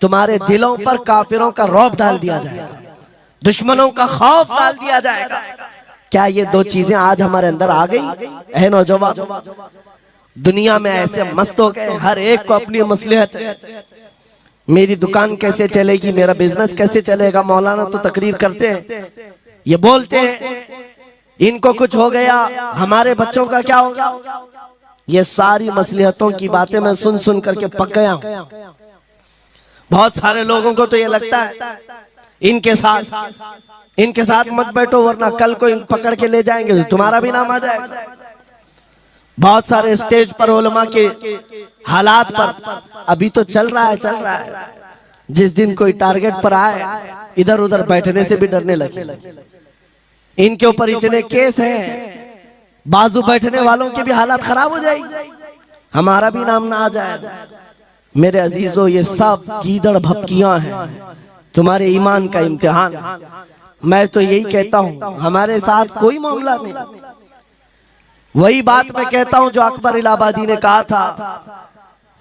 तुम्हारे दिलों पर काफिरों का रौब डाल दिया जाएगा, दुश्मनों का खौफ डाल दिया जाएगा। क्या ये दो चीजें आज हमारे अंदर आ गई? है नौजवान, दुनिया में ऐसे मस्त हो गए, हर एक को अपनी मसलहत है। मेरी दुकान कैसे चलेगी, मेरा बिजनेस कैसे चलेगा। मौलाना तो तकरीर करते हैं, ये बोलते हैं इनको कुछ हो गया, हमारे बच्चों का क्या होगा। ये सारी मसलहतों की बातें मैं सुन सुन करके पक गया हूं। बहुत सारे लोगों को तो ये लगता है इनके साथ मत बैठो, वरना कल को पकड़ के ले जाएंगे तो तुम्हारा भी नाम आ जाएगा। बहुत सारे स्टेज पर उलमा के हालात पर अभी तो चल रहा है, जिस दिन कोई टारगेट पर आए इधर उधर बैठने से भी डरने लगे। इनके ऊपर इतने केस हैं, बाजू बैठने वालों की भी हालत खराब हो जाएगी, हमारा भी नाम ना आ जाए। मेरे अजीजों, ये सब गीदड़ भपकियां हैं, तुम्हारे ईमान का इम्तिहान। मैं तो यही कहता हूं, हमारे साथ कोई मामला नहीं। वही बात मैं कहता हूं जो अकबर इलाहाबादी ने कहा था,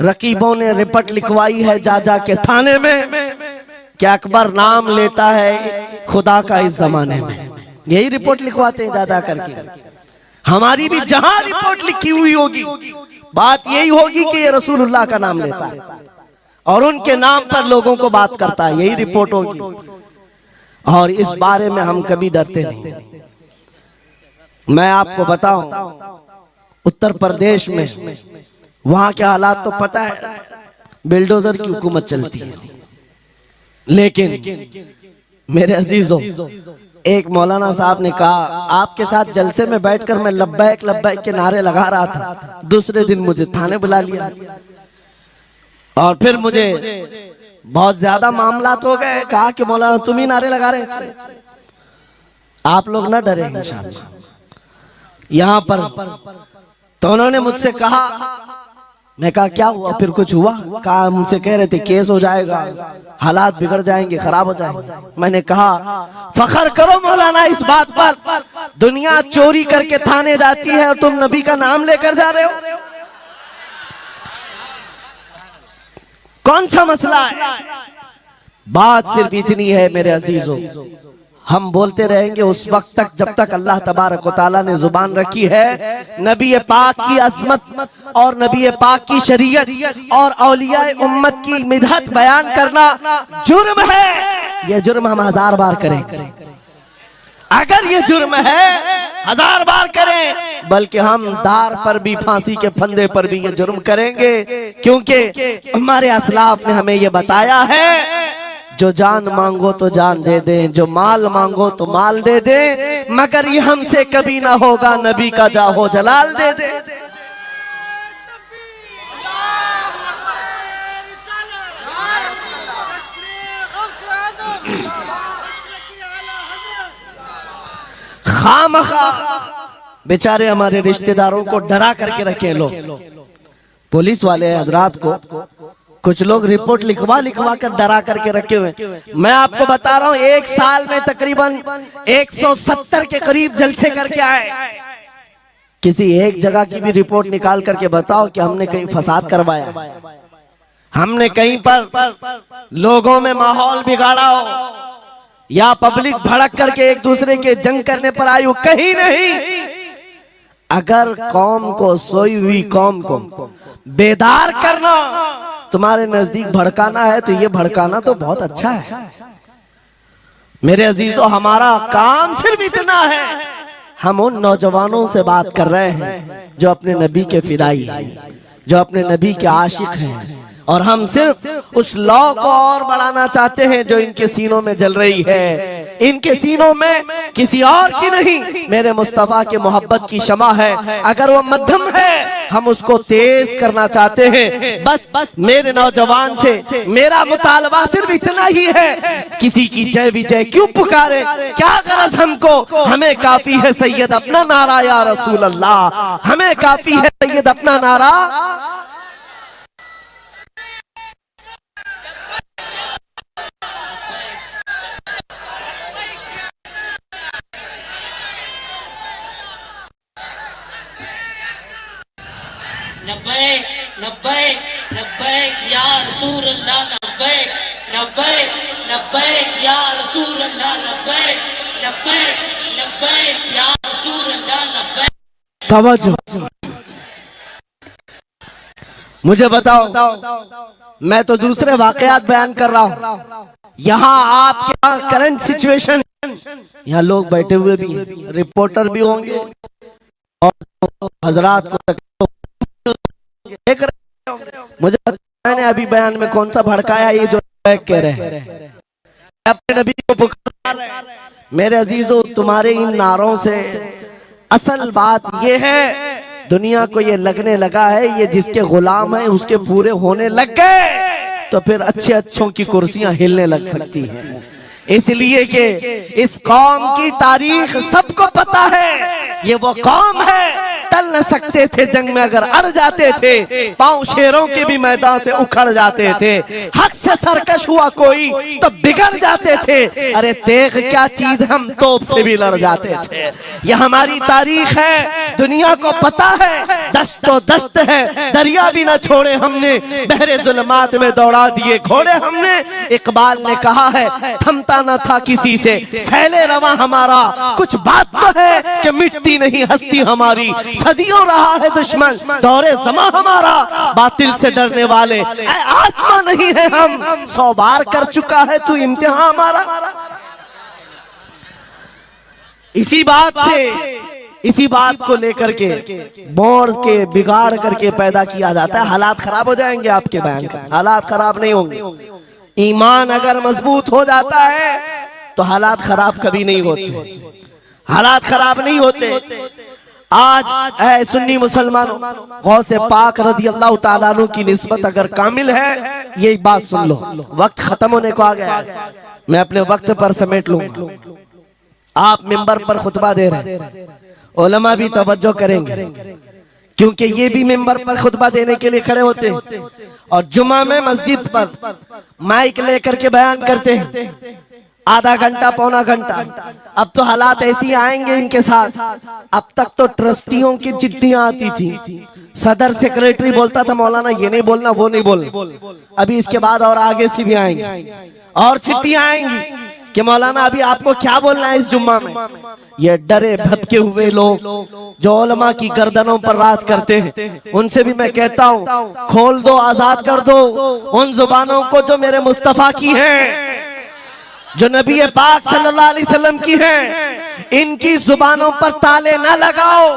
रकीबों ने रिपोर्ट लिखवाई है जा जा के थाने में कि अकबर नाम लेता है खुदा का इस जमाने में। यही रिपोर्ट लिखवाते हैं जा जा करके। हमारी भी जहां रिपोर्ट लिखी हुई होगी, बात यही होगी कि ये रसूलुल्लाह का नाम लेता है और उनके नाम पर लोगों को बात करता है, यही रिपोर्ट होगी। और इस बारे में हम कभी डरते नहीं। मैं आपको बताऊं, उत्तर प्रदेश में वहां के हालात तो पता है, बिल्डोजर की हुकूमत चलती है। लेकिन मेरे अजीजों, एक मौलाना साहब ने कहा, आपके साथ जलसे में बैठकर मैं लब्बैक लब्बैक के नारे लगा रहा था, दूसरे दिन मुझे थाने बुला लिया और फिर मुझे बहुत ज्यादा मामला हो गए। कहा कि मौलाना तुम ही नारे लगा रहे थे। आप लोग ना डरे इंशाअल्लाह। यहाँ पर तो उन्होंने मुझसे कहा मैं कहा क्या हुआ, फिर कुछ हुआ? कहा मुझसे कह रहे थे केस हो जाएगा, हालात बिगड़ जाएंगे, खराब हो जाएंगे। मैंने कहा फखर करो मौलाना इस बात पर, दुनिया चोरी करके थाने जाती है और तुम नबी का नाम लेकर जा रहे हो, कौन सा मसला है? बात सिर्फ इतनी है मेरे अजीजों, हम बोलते रहेंगे उस वक्त तक जब तक अल्लाह तबारक व तआला ने जुबान रखी है। नबी पाक की अज़मत और नबी पाक की शरीयत और औलिया उम्मत की मिदहत बयान करना जुर्म है। यह जुर्म हम 1000 बार करें, अगर ये जुर्म है 1000 बार करें, बल्कि हम दार पर भी, फांसी के फंदे पर भी ये जुर्म करेंगे, क्योंकि हमारे असलाफ ने हमें ये बताया है जो जान मांगो तो जान दे दे, जो माल मांगो तो माल दे दे, मगर ये हमसे कभी ना होगा नबी का जाहो जलाल दे दे। खामखा बेचारे हमारे रिश्तेदारों को डरा करके रखे लोग, पुलिस वाले हजरात को कुछ लोग रिपोर्ट लिखवा कर डरा करके रखे हुए। मैं आपको बता रहा हूं, एक साल में तकरीबन 170 के करीब जलसे करके आए। किसी एक जगह की भी रिपोर्ट निकाल करके बताओ कि हमने कहीं फसाद करवाया, हमने कहीं पर लोगों में माहौल बिगाड़ा हो, या पब्लिक भड़क करके एक दूसरे के जंग करने पर आई हो, कहीं नहीं। अगर कौम को, सोई हुई कौम को बेदार करना तुम्हारे नजदीक भड़काना है, तो ये भड़काना तो बहुत अच्छा है मेरे अजीजों। हमारा काम सिर्फ इतना है, हम उन नौजवानों से बात कर रहे हैं जो अपने नबी के फिदाई हैं, जो अपने नबी के आशिक हैं, और हम सिर्फ उस लौ को और बढ़ाना चाहते हैं जो इनके सीनों में जल रही है। इनके सीनों में किसी और की नहीं, मेरे मुस्तफा के मोहब्बत की शमा है। अगर वो मध्यम है हम उसको तेज करना चाहते हैं। बस मेरे नौजवान से मेरा मुतालबा सिर्फ इतना ही है, किसी की जय विजय क्यों पुकारे, क्या गरज हमको, हमें काफी है सैयद अपना नारा या रसूल अल्लाह, हमें काफी है सैयद अपना नारा। लब्बैक लब्बैक लब्बैक या रसूल अल्लाह, लब्बैक लब्बैक लब्बैक या रसूल अल्लाह, लब्बैक लब्बैक लब्बैक या रसूल अल्लाह, लब्बैक। तवज्जो, मुझे बताओ, मैं तो दूसरे वाकयात बयान कर रहा हूँ, यहाँ आपके करंट सिचुएशन, यहाँ लोग बैठे हुए भी हैं, रिपोर्टर भी होंगे और हजरात को देख रहे हो। मुझे मैंने अभी बयान में कौन सा भड़काया, ये जो कह रहे हैं अपने नबी को पुकार रहे हैं। मेरे अजीजों, तुम्हारे इन नारों से असल बात ये है, दुनिया को ये लगने लगा है ये जिसके गुलाम है उसके पूरे होने लग गए, तो फिर अच्छे अच्छों की कुर्सियां हिलने लग सकती हैं। इसलिए कि इस कौम की तारीख सबको पता है, ये वो कौम है टल न सकते थे जंग में, अगर अड़ जाते थे पांव शेरों के भी मैदान से उखड़ जाते थे, हक से सरकश हुआ कोई तो बिगड़ जाते थे, अरे तेग क्या चीज हम तोप से भी लड़ जाते थे। यह हमारी तारीख है, दुनिया को पता है, दस्तो दस्त है, दरिया भी न छोड़े हमने, बहरे जुल्मात में दौड़ा दिए घोड़े हमने। इकबाल ने कहा है थमता न था किसी से सैले रवा हमारा, कुछ बात तो है कि मिटती नहीं हस्ती हमारी, सदियों रहा है दुश्मन दौरे जमा हमारा, बातिल से डरने वाले आसमां नहीं है हम, 100 बार कर चुका है तू इम्तिहान हमारा। इसी बात को लेकर के बोर के बिगाड़ करके पैदा किया जाता है। हालात खराब हो जाएंगे आपके बयान का, हालात खराब नहीं होंगे। ईमान अगर मजबूत हो जाता है तो हालात खराब कभी नहीं होते, हालात खराब नहीं होते। आज ऐ सुन्नी मुसलमानों, गौसे पाक रज़ी अल्लाह ताला अन्हु की निस्बत अगर कामिल है, ये बात सुन लो, वक्त खत्म होने को आ गया, मैं अपने वक्त पर समेट लूंगा। आप मिंबर पर खुतबा दे रहे हैं, उलमा भी तवज्जो करेंगे क्योंकि ये भी मिंबर पर खुतबा देने के लिए खड़े होते हैं और जुमा में मस्जिद पर माइक लेकर के बयान करते हैं आधा घंटा पौना घंटा। अब तो हालात ऐसी आएंगे इनके साथ। अब तक तो ट्रस्टियों की चिट्ठियां आती थी, सदर सेक्रेटरी बोलता था मौलाना ये नहीं बोलना वो नहीं बोलना। अभी इसके बाद और आगे से भी आएंगे और चिट्ठियां आएंगी कि मौलाना अभी आपको क्या बोलना है इस जुम्मा में। ये डरे भटके हुए लोग जो उलमा की गर्दनों पर राज करते हैं, उनसे भी मैं कहता हूँ खोल दो, आजाद कर दो उन जुबानों को जो मेरे मुस्तफा की हैं, जो नबी पाक सल्लल्लाहु अलैहि वसल्लम की हैं। इनकी जुबानों पर ताले न लगाओ।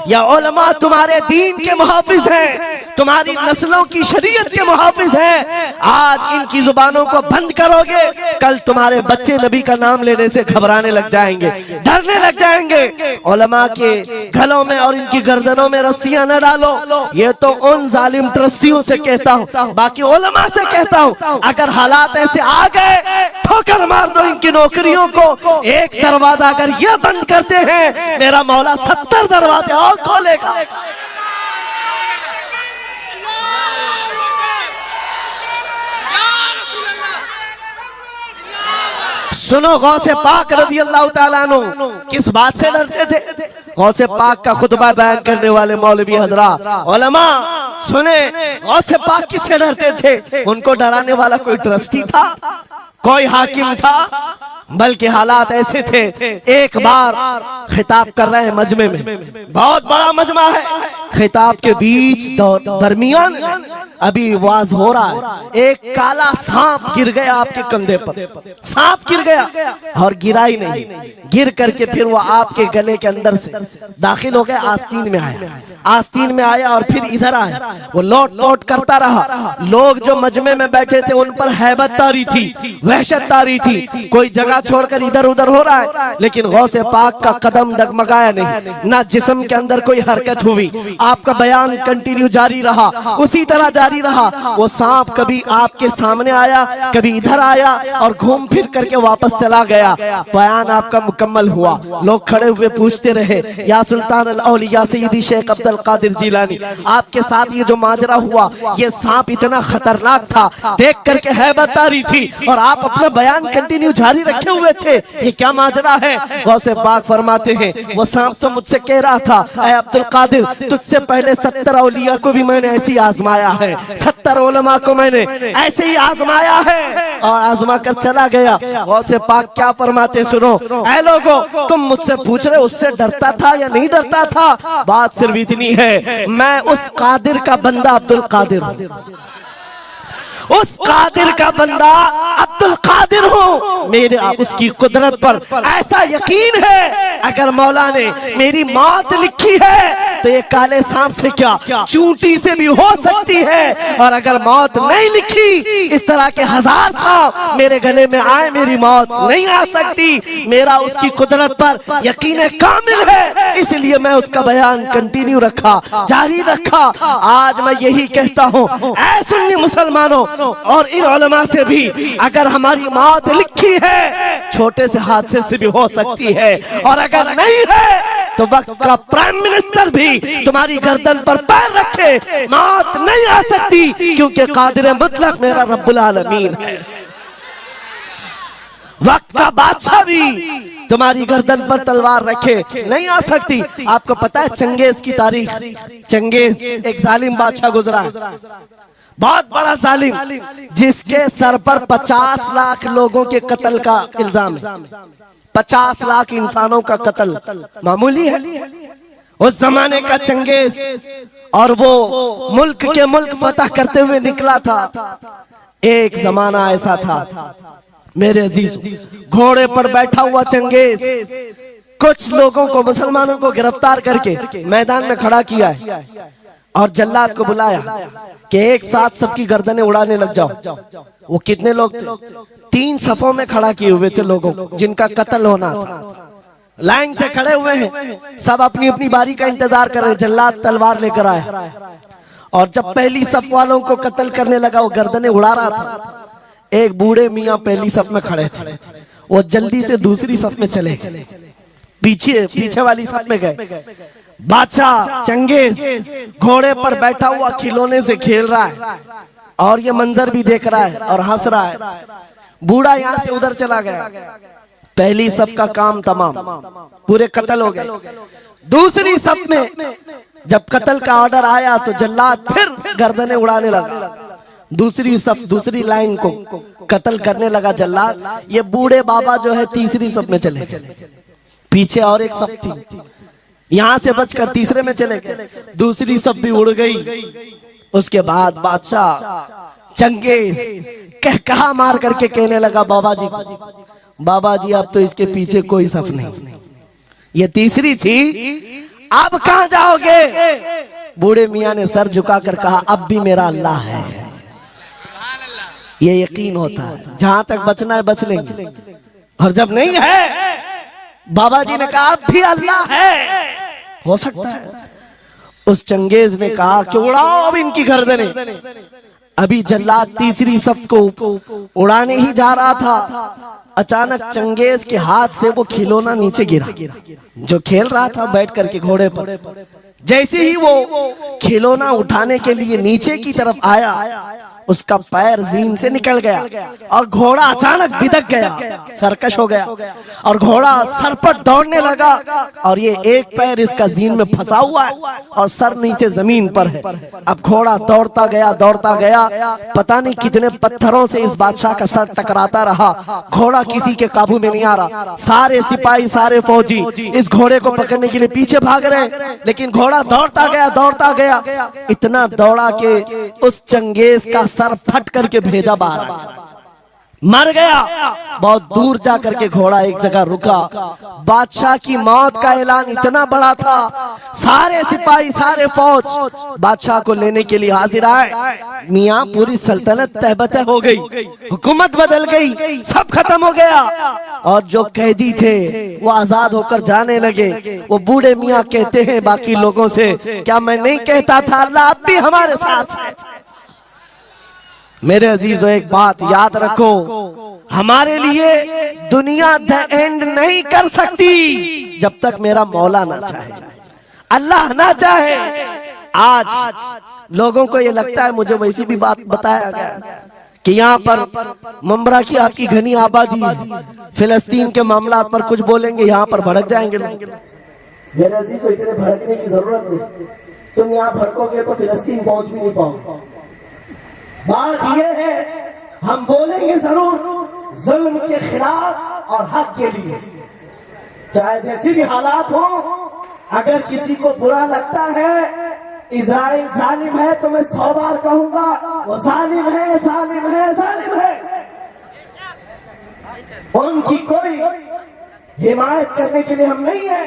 या उलमा तुम्हारे दीन के मुहाफिज हैं, तुम्हारी नस्लों की शरीयत के मुहाफिज हैं। आज इनकी जुबानों को बंद करोगे, कल तुम्हारे बच्चे नबी का नाम लेने से घबराने लग जाएंगे, डरने लग जाएंगे। उलमा के गलों में और इनकी गर्दनों में रस्सियां न डालो। ये तो उन जालिम ट्रस्टियों से कहता हूँ, बाकी उलमा से कहता हूँ अगर हालात ऐसे आ गए ठोकर मार दो इनकी नौकरियों को। एक दरवाजा अगर ये बंद करते हैं, मेरा मौला 70 दरवाजे और खोलेगा। सुनो गौसे पाक रज़ी अल्लाह ताला अन्हु किस बात से डरते थे। गौसे पाक का खुतबा बयान करने वाले मौलवी हजरात उलमा सुने, गौसे पाक किससे डरते थे। उनको डराने वाला कोई ट्रस्टी था, कोई हाकिम था, बल्कि हालात ऐसे थे। एक बार खिताब कर रहे हैं मजमे में, बहुत बड़ा मजमा है, खिताब के बीच दरमियान अभी वाज हो रहा है। एक काला सांप गिर गया आपके कंधे पर, सांप गिर गया और गिरा ही नहीं, गिर करके फिर वो आपके गले के अंदर से दाखिल हो गया, आस्तीन में आया, आस्तीन में आया और फिर इधर आया। वो लौट लौट करता रहा। लोग जो मजमे में बैठे थे उन पर हैबत तारी थी, वहशत तारी थी। कोई जगह छोड़कर इधर उधर हो रहा है, लेकिन गौसे पाक का कदम डगमगाया नहीं, ना जिस्म के अंदर कोई हरकत हुई। आपका बयान कंटिन्यू जारी रहा, उसी तरह जारी रहा। वो सांप कभी आपके सामने आया, कभी इधर आया और घूम फिर करके वापस चला गया। बयान आपका मुकम्मल हुआ। लोग खड़े हुए पूछते रहे, या सुल्तान अल औलिया सय्यदी शेख अब्दुल कादिर जिलानी, आपके साथ ये जो माजरा हुआ, ये सांप इतना खतरनाक था, देख करके हैबत आ रही थी और आप अपना बयान कंटिन्यू जारी रखे हुए थे, ये क्या माजरा है। गौसे पाक फरमाते हैं वो सांप तो मुझसे कह रहा था, ऐ अब्दुल कादिर तुझसे पहले 70 औलिया को भी मैंने ऐसे ही आजमाया है, 70 उलमा को मैंने ऐसे ही आजमाया है और आजमा कर चला गया। गौसे पाक क्या फरमाते सुनो, ऐ लोगो तुम मुझसे पूछ रहे उससे डरता था या नहीं डरता था, बात सिर्फ इतनी है, मैं उस कादिर का बंदा अब्दुल कादिर हूं, उस कादिर का बंदा अब्दुल कादिर हूँ। मेरे उसकी कुदरत पर ऐसा यकीन है, अगर मौला ने मेरी मौत लिखी है तो ये काले सांप से क्या चूंटी से भी हो सकती है, और अगर मौत नहीं लिखी इस तरह के 1000 सांप मेरे गले में आए, मेरी मौत नहीं आ सकती। मेरा उसकी कुदरत पर यकीन कामिल है, इसलिए मैं उसका बयान कंटिन्यू रखा, जारी रखा। आज मैं यही कहता हूँ, ऐ सुन्नी मुसलमानों और इन उलमा से भी, अगर हमारी मौत लिखी है छोटे से हादसे से भी हो सकती है, और अगर नहीं है तो वक्त का प्राइम मिनिस्टर भी तुम्हारी गर्दन पर पैर रखे, मौत नहीं आ सकती, क्योंकि कादिर मुतलक मेरा रब्बुल आलमीन है। वक्त का बादशाह भी तुम्हारी गर्दन पर तलवार रखे, नहीं आ सकती। आपको पता है चंगेज की तारीख, चंगेज एक जालिम बादशाह गुजरा है, बहुत बड़ा जालिम, जिसके सर पर 50 लाख लोगों के कत्ल का इल्जाम है। 50 लाख इंसानों का कत्ल मामूली है। उस जमाने का चंगेज, और वो मुल्क के मुल्क फतह करते हुए निकला था। एक जमाना ऐसा था मेरे अजीज, घोड़े पर बैठा हुआ चंगेज कुछ लोगों को, मुसलमानों को गिरफ्तार करके मैदान में खड़ा किया है और जल्लाद को बुलाया कि एक साथ सबकी गर्दनें उड़ाने लग जाओ। वो कितने लोग थे? 3 सफों में खड़ा किए हुए थे लोगों को जिनका कत्ल होना था। लाइन से खड़े हुए हैं, सब अपनी अपनी बारी का इंतजार कर रहे हैं। जल्लाद तलवार लेकर आया और जब पहली सफ वालों को कत्ल करने लगा, वो गर्दनें उड़ा रहा था। एक बूढ़े मियाँ पहली सफ में खड़े थे, वो जल्दी से दूसरी सफ में चले, पीछे वाली सफ में गए बादशाह चंगेज घोड़े पर बैठा हुआ खिलौने से खेल रहा है और ये मंजर भी देख रहा है और हंस रहा है। बूढ़ा यहाँ से उधर चला गया। पहली सब का काम तमाम, पूरे कत्ल हो गए। दूसरी सब में जब कत्ल का ऑर्डर आया तो जल्लाद फिर गर्दनें उड़ाने लगा। दूसरी सब, दूसरी लाइन को कत्ल करने लगा जल्लाद। ये बूढ़े बाबा जो है तीसरी सब में चले। पीछे और एक सब थी, यहां से बचकर तीसरे में चले गए। दूसरी सब भी उड़ गई। उसके बाद बादशाह चंगेज कहा मार करके कहने लगा, बाबा जी अब तो इसके पीछे कोई सफ नहीं, ये तीसरी थी, अब कहां जाओगे? बूढ़े मियां ने सर झुकाकर कहा, अब भी मेरा अल्लाह है। ये यकीन होता है जहां तक बचना है बच लेंगे, और जब नहीं है, बाबा जी ने कहा अब भी अल्लाह है, हो सकता है। उस चंगेज ने कहा कि उड़ाओ अब इनकी गर्दनें। अभी जल्लाद तीसरी सफ को उड़ाने ही जा रहा था, अचानक चंगेज के हाथ से वो खिलौना नीचे गिरा जो खेल रहा था बैठ करके घोड़े पर। जैसे ही वो खिलौना उठाने के लिए नीचे की तरफ आया, उसका पैर जीन से निकल गया और घोड़ा अचानक बिदक गया, सरकश हो गया और घोड़ा सर पर दौड़ने लगा। और ये एक पैर इसका जीन में फंसा हुआ है और सर नीचे जमीन पर है। अब घोड़ा दौड़ता गया, पता नहीं कितने पत्थरों से इस बादशाह का सर टकराता रहा। घोड़ा किसी के काबू में नहीं आ रहा। सारे सिपाही, सारे फौजी इस घोड़े को पकड़ने के लिए पीछे भाग रहे, लेकिन घोड़ा दौड़ता गया, इतना दौड़ा कि उस चंगेज का सर फट करके भेजा बाहर, मर गया। बहुत दूर जा करके घोड़ा एक जगह रुका। बादशाह की मौत का ऐलान इतना बड़ा था, सारे सिपाही, सारे फौज बादशाह को लेने के लिए हाजिर आए। मियां पूरी सल्तनत तहबतह हो गई, हुकूमत बदल गई, सब खत्म हो गया। और जो कैदी थे वो आजाद होकर जाने लगे। वो बूढ़े मियां कहते हैं बाकी लोगों से, क्या मैं नहीं कहता था अल्लाह अब भी हमारे साथ है? मेरे अजीजों, एक बात याद रखो, हमारे लिए दुनिया द एंड नहीं कर सकती जब तक मेरा मौला ना चाहे, अल्लाह ना चाहे। आज लोगों को ये लगता है, मुझे वैसी भी बात बताया गया कि यहाँ पर मुंबरा की आपकी घनी आबादी, फिलिस्तीन के मामला पर कुछ बोलेंगे यहाँ पर भड़क जाएंगे लोग। मेरे अजीजों, इतने भड़कने की जरूरत नहीं। तुम यहाँ भड़कोगे तो फिलिस्तीन पहुंच भी नहीं पाओगे। बात यह है, हम बोलेंगे जरूर जुल्म के खिलाफ और हक के लिए, चाहे जैसी भी हालात हो। अगर किसी को बुरा लगता है इजराइल जालिम है, तो मैं 100 बार कहूंगा वो जालिम है, जालिम है, जालिम है। उनकी कोई हिमायत करने के लिए हम नहीं है,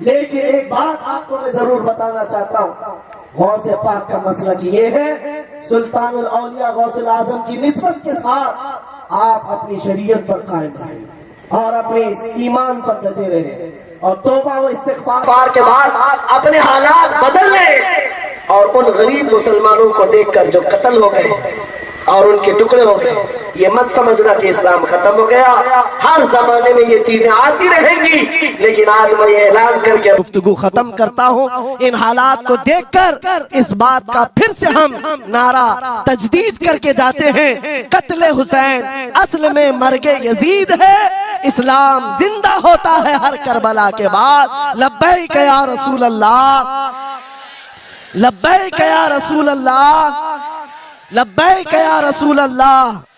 लेकिन एक बात आपको मैं जरूर बताना चाहता हूँ। गौसे पाक का मसला ये है, सुल्तानुल औलिया गौसुल आजम की निस्बत के साथ आप अपनी शरीयत पर कायम रहें और अपने ईमान पर डटे रहे, और तौबा व इस्तिग़फ़ार के बाद अपने हालात बदल लें। और उन गरीब मुसलमानों को देखकर जो कत्ल हो गए और उनके टुकड़े हो गए, ये मत समझना कि इस्लाम खत्म हो गया। हर जमाने में ये चीजें आती रहेंगी, लेकिन आज मैं ये ऐलान करके गुफ्तगू खत्म करता हूँ। इन हालात को देखकर इस बात का फिर से हम नारा तजदीद करके जाते हैं, कत्ले हुसैन असल में मर्गे यजीद है, इस्लाम जिंदा होता है हर करबला के बाद। लब्बैक या रसूल अल्लाह, लब्बैक या रसूल अल्लाह, लब्बैक या रसूल अल्लाह।